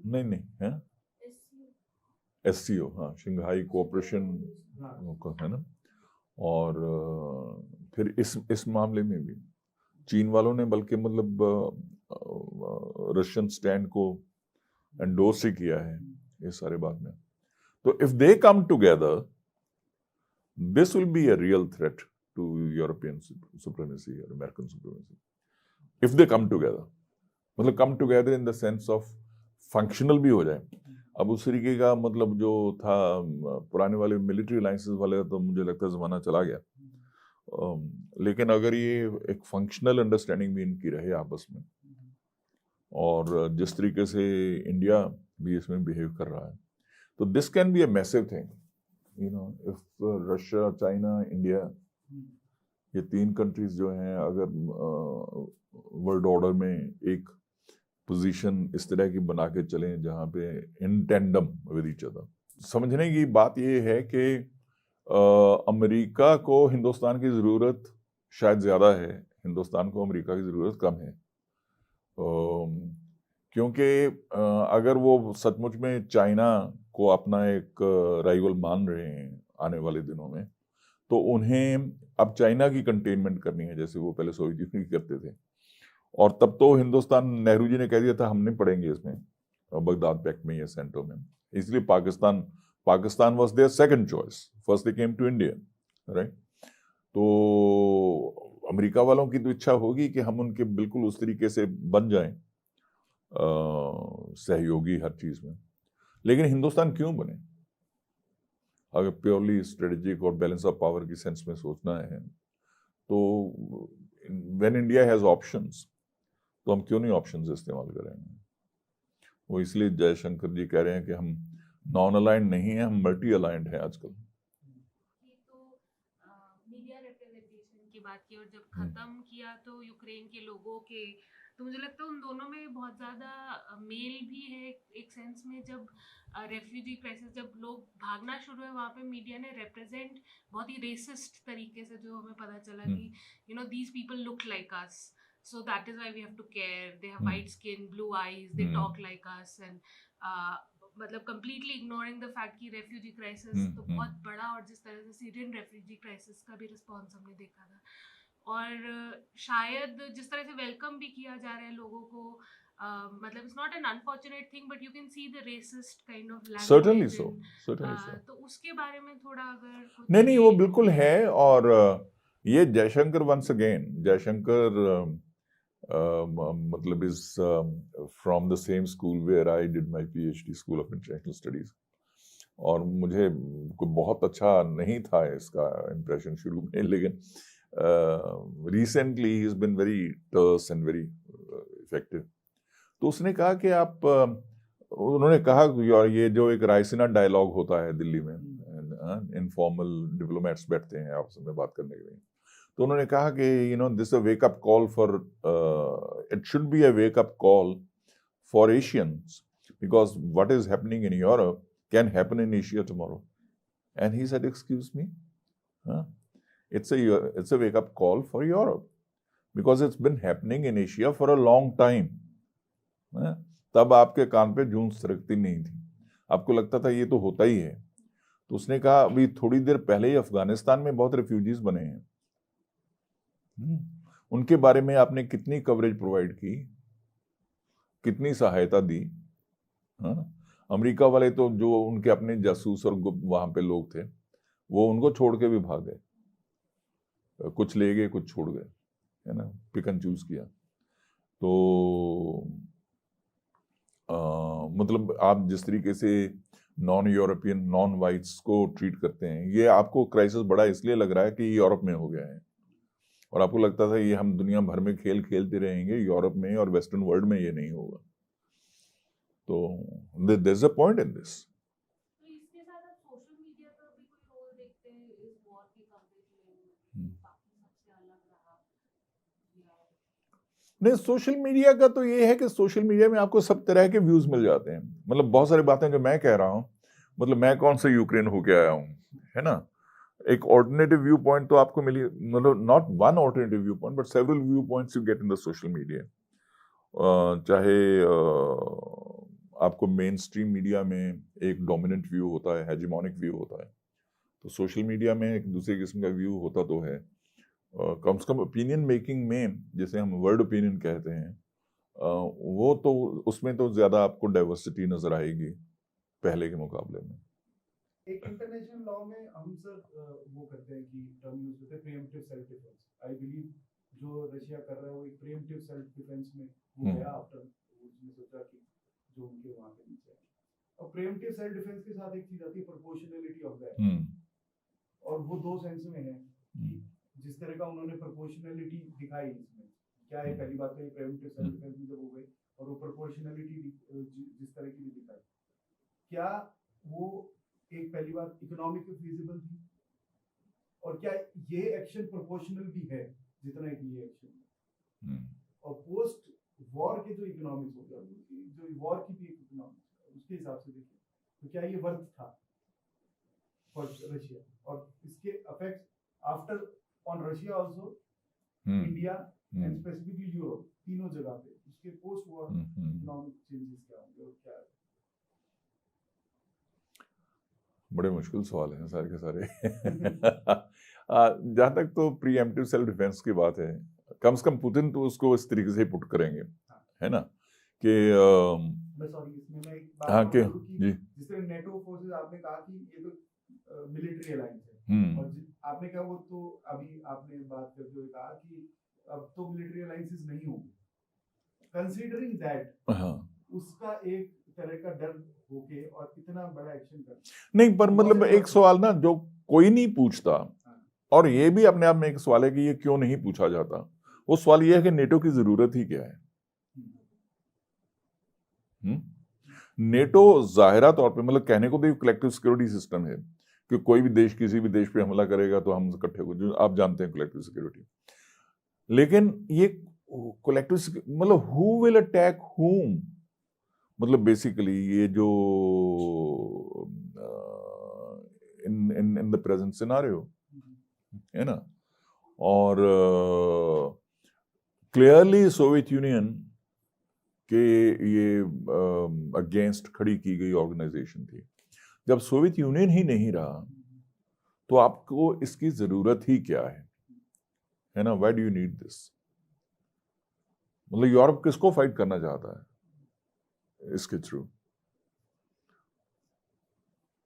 नहीं है SCO, हाँ, शंघाई कोऑपरेशन है ना। और फिर इस मामले में भी चीन वालों ने बल्कि मतलब रशियन स्टैंड को एंडोर्स ही किया है इस सारे बात में। तो if they come together, this will be a real threat to European supremacy or American supremacy. If they come together, मतलब come together in the sense of functional भी हो जाए। अब उस तरीके का मतलब जो था पुराने वाले मिलिट्री अलायंसेस वाले, तो मुझे लगता है ज़माना चला गया। लेकिन अगर ये एक फंक्शनल अंडरस्टैंडिंग भी इनकी रहे आपस में, और जिस तरीके से इंडिया भी इसमें बिहेव कर रहा है, तो this can be a massive thing. You know, if Russia, China, India, ये तीन कंट्रीज जो हैं, अगर वर्ल्ड ऑर्डर में एक पोजीशन इस तरह की बना के चलें जहाँ पे इन टेंडम विद ईच अदर। समझने की बात ये है कि अमेरिका को हिंदुस्तान की ज़रूरत शायद ज़्यादा है, हिंदुस्तान को अमेरिका की ज़रूरत कम है। क्योंकि अगर वो सचमुच में चाइना को अपना एक राइवल मान रहे हैं आने वाले दिनों में, तो उन्हें अब चाइना की कंटेनमेंट करनी है, जैसे वो पहले सोवियत यूनियन की करते थे। और तब तो हिंदुस्तान, नेहरू जी ने कह दिया था हम नहीं पड़ेंगे इसमें, बगदाद पैक्ट में या सेंटो में, इसलिए Pakistan was their second choice, first they came to India, right. तो अमेरिका वालों की तो इच्छा होगी कि हम उनके बिल्कुल उस तरीके से बन जाएं सहयोगी हर चीज में। लेकिन हिंदुस्तान क्यों बने? अगर प्योरली स्ट्रेटेजिक और बैलेंस ऑफ पावर की सेंस में सोचना है, तो व्हेन इंडिया हैज ऑप्शंस, तो हम क्यों नहीं ऑप्शंस इस्तेमाल करेंगे? वो इसलिए जयशंकर जी कह रहे हैं कि हम नॉन अलाइंड नहीं है, हम मल्टी अलाइंड है आजकल। तो मीडिया रिप्रेजेंटेशन की बात की, और जब खत्म किया तो यूक्रेन के लोगों के, तो मुझे लगता है उन दोनों में बहुत ज़्यादा मेल भी है एक सेंस में। जब रेफ्यूजी क्राइसिस, जब लोग भागना शुरू हुए, वहाँ पे मीडिया ने रिप्रेजेंट बहुत ही रेसिस्ट तरीके से, जो हमें पता चला कि you know these people look like us, so that is why we have to care, they have white skin, blue eyes, they talk like us, and मतलब कंप्लीटली इग्नोरिंग द फैक्ट कि refugee crisis तो बहुत बड़ा, और जिस तरह से Syrian refugee crisis का भी रिस्पॉन्स हमने देखा था, और शायद जिस तरह से वेलकम भी किया जा रहा है लोगों को, मतलब it's not an unfortunate thing, but you can see the racist kind of language. Certainly so. तो उसके बारे में थोड़ा अगर नहीं वो बिल्कुल है। और ये जयशंकर वंस अगेन, जयशंकर मतलब is from the same school where I did my PhD, school of international studies. और मुझे कोई बहुत अच्छा नहीं था इसका इम्प्रेशन शुरू में, लेकिन रिसेंटली ही has been very terse and very effective. तो उसने कहा कि आप, उन्होंने कहा ये जो एक रायसीना डायलॉग होता है दिल्ली में, इनफॉर्मल डिप्लोमेट्स बैठते हैं आपस में बात करने के लिए, तो उन्होंने कहा कि this a wake up call for, it should be a wake up call for Asians, because what is happening in Europe can happen in Asia tomorrow. And he said, excuse me, it's a wake up call for Europe because it's been happening in Asia for a long time. तब आपके कान पे जूं सरकती नहीं थी, आपको लगता था ये तो होता ही है. तो उसने कहा अभी थोड़ी देर पहले ही अफगानिस्तान में बहुत रेफ्यूजीज बने हैं, उनके बारे में आपने कितनी कवरेज प्रोवाइड की, कितनी सहायता दी. अमेरिका वाले तो जो उनके अपने जासूस और वहां पे लोग थे वो उनको छोड़ के भी भाग गए, कुछ ले गए कुछ छोड़ गए, है ना, पिक एंड चूज किया. तो मतलब आप जिस तरीके से नॉन यूरोपियन नॉन वाइट्स को ट्रीट करते हैं, ये आपको क्राइसिस बड़ा इसलिए लग रहा है कि यूरोप में हो गया है, और आपको लगता था ये हम दुनिया भर में खेल खेलते रहेंगे, यूरोप में और वेस्टर्न वर्ल्ड में ये नहीं होगा. तो there is a point in this. तो इसके साथ आप सोशल मीडिया का भी कोई रोल देखते हैं इस वॉर की कवरेज में, बाकी सबसे अलग रहा? नहीं, सोशल मीडिया का तो ये है कि सोशल मीडिया में आपको सब तरह के व्यूज मिल जाते हैं. मतलब बहुत सारी बातें जो मैं कह रहा हूँ, मतलब मैं कौन सा यूक्रेन होके आया हूँ, है ना, एक ऑल्टरनेटिव व्यू पॉइंट तो आपको मिली, मतलब not one alternative view point but several view points you get in the social media. चाहे आपको मेन स्ट्रीम मीडिया में एक डोमिनेंट व्यू होता है, हेजेमोनिक व्यू होता है, तो सोशल मीडिया में एक दूसरे किस्म का व्यू होता तो है. कम से कम ओपिनियन मेकिंग में, जैसे हम वर्ड ओपिनियन कहते हैं, वो तो उसमें तो ज्यादा आपको डाइवर्सिटी नजर आएगी पहले के मुकाबले में. एक इंटरनेशनल लॉ में हम सर वो करते हैं कि टर्म यूज होते हैं pre-emptive self defence. I believe जो रशिया कर रहा है वो एक प्रीएम्प्टिव सेल्फ डिफेंस में हो गया आफ्टर उसने सोचा कि जो उनके वहां पे नीचे है. और प्रीएम्प्टिव सेल्फ डिफेंस के साथ एक चीज आती है प्रोपोर्शनलिटी ऑफ दैट, और वो दो सेंस में है कि जिस तरह का उन्होंने प्रोपोर्शनलिटी दिखाई इसमें, क्या है पहली बात तो ये प्रीएम्प्टिव सेल्फ डिफेंस में जब हो गई और वो प्रोपोर्शनलिटी जिस तरह की भी दिखाई, क्या वो एक पहली बात इकोनॉमिक फिजिबल थी, और क्या ये एक्शन प्रोपोर्शनल भी है जितना कि ये एक्शन, और पोस्ट वॉर के जो इकोनॉमिक्स हो गया, जो वॉर की भी इकोनॉमिक्स उसके हिसाब से देखिए तो क्या ये वर्थ था फॉर रशिया, और इसके effects after on Russia also, India and specifically Europe, तीनों जगह पे उसके पोस्ट वॉर इकोनॉमिक चेंजेस क्या होंगे और क्या. बड़े मुश्किल सवाल हैं सारे के सारे. जहाँ तक तो प्रीएम्प्टिव सेल्फ डिफेंस की बात है, कम से कम पुतिन तो उसको इस तरीके से पुट करेंगे, है ना, कि मैं सॉरी इसमें मैं एक हाँ बात कि जी, जिस तरह नेटो फोर्सेस आपने कहा कि ये तो मिलिट्री अलायंस है, और आपने कहा वो तो अभी आपने बात करते हुए कहा कि अब तो मिलिट्री अलायंसेस नहीं होंगे, कंसीडरिंग दैट उसका एक तरह का डर होके और इतना बड़ा एक्शन कर नहीं, पर मतलब एक सवाल ना जो कोई नहीं पूछता, और ये भी अपने आप में एक सवाल है कि ये क्यों नहीं पूछा जाता, वो सवाल ये है कि नेटो की जरूरत ही क्या है. नेटो जाहिरा तौर पे मतलब कहने को तो कलेक्टिव सिक्योरिटी सिस्टम है कि कोई भी देश किसी भी देश पे हमला करेगा तो हम इकट्ठे हो, जो आप जानते हैं कलेक्टिव सिक्योरिटी. लेकिन ये कलेक्टिव मतलब हु विल अटैक हुम, मतलब बेसिकली ये जो इन द प्रेजेंट सिनारियो है ना, और क्लियरली सोवियत यूनियन के ये अगेंस्ट खड़ी की गई ऑर्गेनाइजेशन थी. जब सोवियत यूनियन ही नहीं रहा तो आपको इसकी जरूरत ही क्या है ना, why do you need this. मतलब यूरोप किसको फाइट करना चाहता है इसके थ्रू.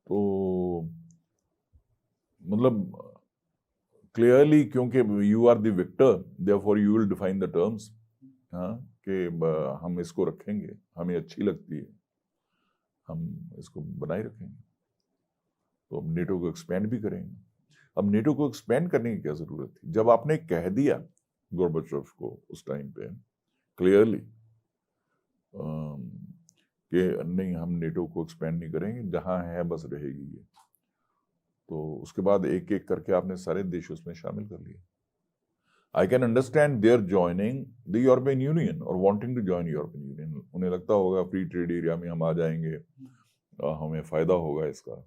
तो मतलब क्लियरली क्योंकि you are the victor, therefore you will define the terms, हाँ, कि हम इसको रखेंगे, हमें अच्छी लगती है, हम इसको बनाए रखेंगे, तो हम नेटो को एक्सपेंड भी करेंगे. अब नेटो को एक्सपेंड करने की क्या जरूरत थी जब आपने कह दिया गोर्बाचोव को उस टाइम पे क्लियरली कि नहीं हम नेटो को एक्सपेंड नहीं करेंगे, जहां है बस रहेगी ये. तो उसके बाद एक एक करके आपने सारे देश उसमें शामिल कर लिए। I can understand their joining the European Union और wanting to join European Union. उन्हें लगता होगा फ्री ट्रेड एरिया में हम आ जाएंगे, हमें फायदा होगा इसका।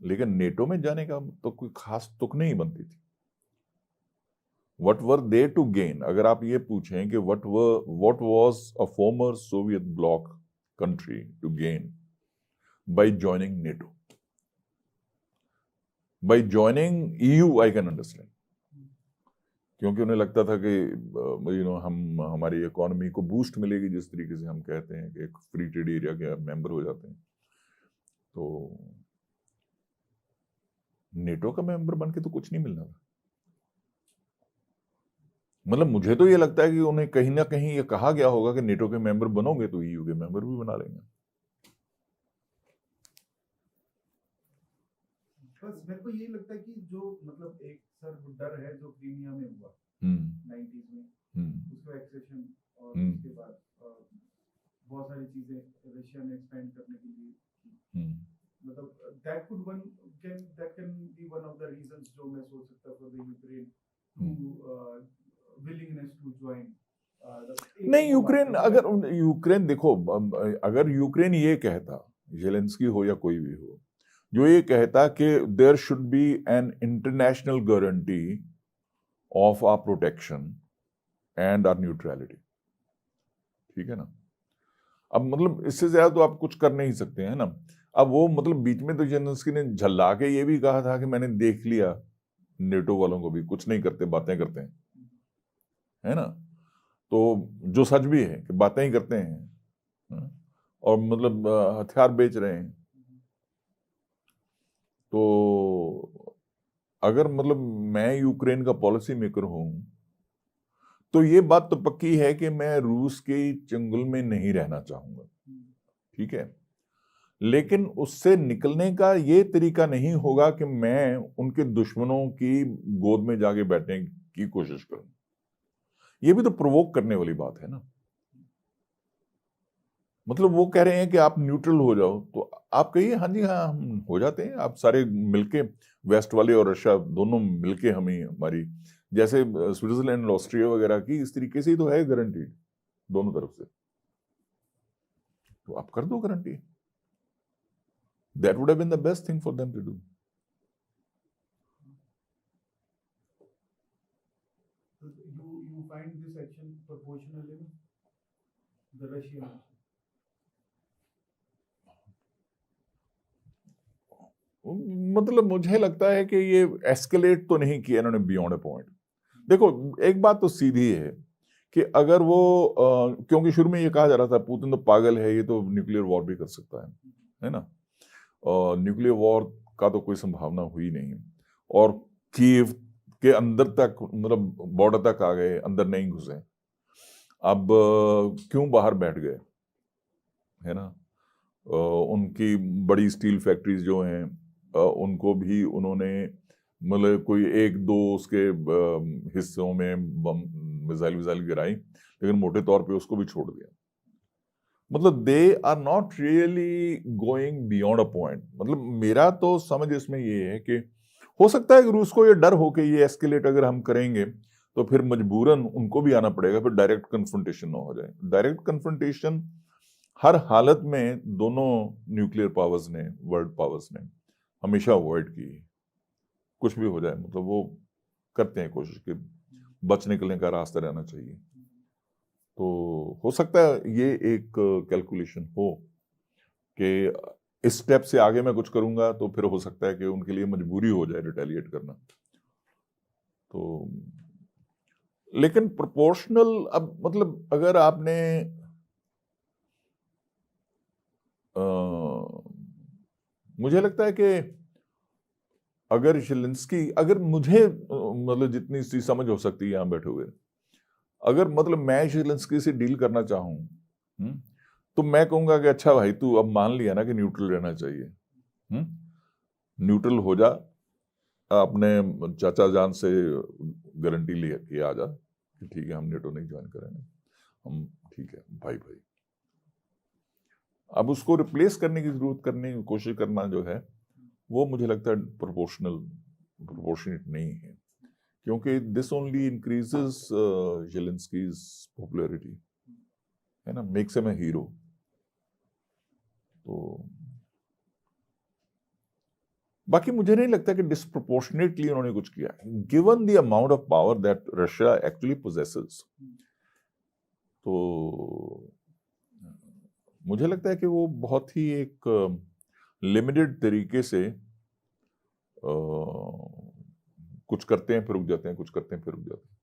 लेकिन नेटो में जाने का तो कोई खास तुक नहीं बनती थी। What were they to gain? अगर आप ये पूछें कि what was a former Soviet bloc country to gain by joining NATO? By joining EU, I can understand. क्योंकि उन्हें लगता था कि हमारी इकोनॉमी को बूस्ट मिलेगी, जिस तरीके से हम कहते हैं कि एक फ्री ट्रेड एरिया के मेंबर हो जाते हैं। तो नेटो का मेंबर बन के तो कुछ नहीं मिलना था। मतलब मुझे तो ये लगता है कि उन्हें कहीं ना कहीं ये कहा गया होगा कि नेटो के मेंबर बनोगे तो ईयू के मेंबर भी बना लेंगे। बस मेरे को यही लगता है कि जो मतलब एक सर डर है जो क्रीमिया में हुआ 90s में, उसका एक्सेशन और उसके बाद बहुत सारी चीजें रशिया ने एक्सपेंड करने के लिए, मतलब that can be one of the reasons जो मैं सोच सकता for the Ukraine to willingness to join। नहीं, यूक्रेन देखो, अगर यूक्रेन ये कहता, ज़ेलेंस्की हो या कोई भी हो, जो ये कहता कि there should be an international guarantee of our protection and our neutrality, ठीक है ना। अब मतलब इससे ज्यादा तो आप कुछ कर नहीं सकते हैं ना। अब वो मतलब बीच में तो ज़ेलेंस्की ने झल्ला के ये भी कहा था कि मैंने देख लिया नेटो वालों को भी कुछ नहीं करते, बातें करते हैं, है ना। तो जो सच भी है कि बातें ही करते हैं और मतलब हथियार बेच रहे हैं। तो अगर मतलब मैं यूक्रेन का पॉलिसी मेकर हूं तो ये बात तो पक्की है कि मैं रूस के चंगुल में नहीं रहना चाहूंगा, ठीक है। लेकिन उससे निकलने का ये तरीका नहीं होगा कि मैं उनके दुश्मनों की गोद में जाके बैठने की कोशिश करूं। ये भी तो प्रोवोक करने वाली बात है ना। मतलब वो कह रहे हैं कि आप न्यूट्रल हो जाओ, तो आप कहिए हाँ जी हाँ हम हो जाते हैं। आप सारे मिलके, वेस्ट वाले और रशिया दोनों मिलके, हमें हमारी जैसे स्विट्जरलैंड ऑस्ट्रिया वगैरह की इस तरीके से ही तो है गारंटीड दोनों तरफ से, तो आप कर दो guarantee. That would have been the best thing for them to do. You find this action proportional in the Russian action? मतलब मुझे लगता है कि ये एस्केलेट तो नहीं किया इन्होंने बियॉन्ड अ पॉइंट। देखो एक बात तो सीधी है कि अगर वो क्योंकि शुरू में ये कहा जा रहा था पुतिन तो पागल है, ये तो न्यूक्लियर वॉर भी कर सकता है ना। न्यूक्लियर वॉर का तो कोई संभावना हुई नहीं, और कीव के अंदर तक मतलब बॉर्डर तक आ गए, अंदर नहीं घुसे। अब क्यों बाहर बैठ गए, है ना। उनकी बड़ी स्टील फैक्ट्रीज जो हैं उनको भी उन्होंने मतलब कोई एक दो उसके हिस्सों में मिसाइल गिराई, लेकिन मोटे तौर पे उसको भी छोड़ दिया। मतलब they are not really going beyond a point. मतलब मेरा तो समझ इसमें ये है कि हो सकता है कि रूस को ये डर हो कि ये एस्केलेट अगर हम करेंगे तो फिर मजबूरन उनको भी आना पड़ेगा, फिर डायरेक्ट कन्फ्रंटेशन ना हो जाए। डायरेक्ट कन्फ्रंटेशन हर हालत में दोनों न्यूक्लियर पावर्स ने, वर्ल्ड पावर्स ने हमेशा अवॉइड की। कुछ भी हो जाए मतलब वो करते हैं कोशिश कि बच निकलने का रास्ता रहना चाहिए। तो हो सकता है ये एक कैलकुलेशन हो कि इस स्टेप से आगे मैं कुछ करूंगा तो फिर हो सकता है कि उनके लिए मजबूरी हो जाए रिटेलिएट करना। तो लेकिन प्रोपोर्शनल, अब मतलब अगर आपने मुझे लगता है कि अगर ज़ेलेंस्की, अगर मुझे मतलब जितनी सी समझ हो सकती है यहाँ बैठे हुए, अगर मतलब मैं ज़ेलेंस्की से डील करना चाहूँ तो मैं कहूँगा कि अच्छा भाई तू अब मान लिया ना कि न्यूट्रल रहना चाहिए, न्यूट्रल हो जा, अपने चाचा जान से गारंटी ले के आ जा कि ठीक है हम नेटो नहीं ज्वाइन करेंगे, हम ठीक है भाई भाई। अब उसको रिप्लेस करने की जरूरत, करने की कोशिश करना जो है वो मुझे लगता है प्रोपोर्शनेट नहीं है, क्योंकि दिस ओनली इंक्रीजेस जेलेंस्कीज पॉपुलैरिटी, है ना, मेक्स हिम अ हीरो। तो बाकी मुझे नहीं लगता कि डिस्प्रोपोर्शनेटली उन्होंने कुछ किया, given the amount of power that Russia actually possesses. तो मुझे लगता है कि वो बहुत ही एक लिमिटेड तरीके से कुछ करते हैं फिर रुक जाते हैं, कुछ करते हैं फिर रुक जाते हैं।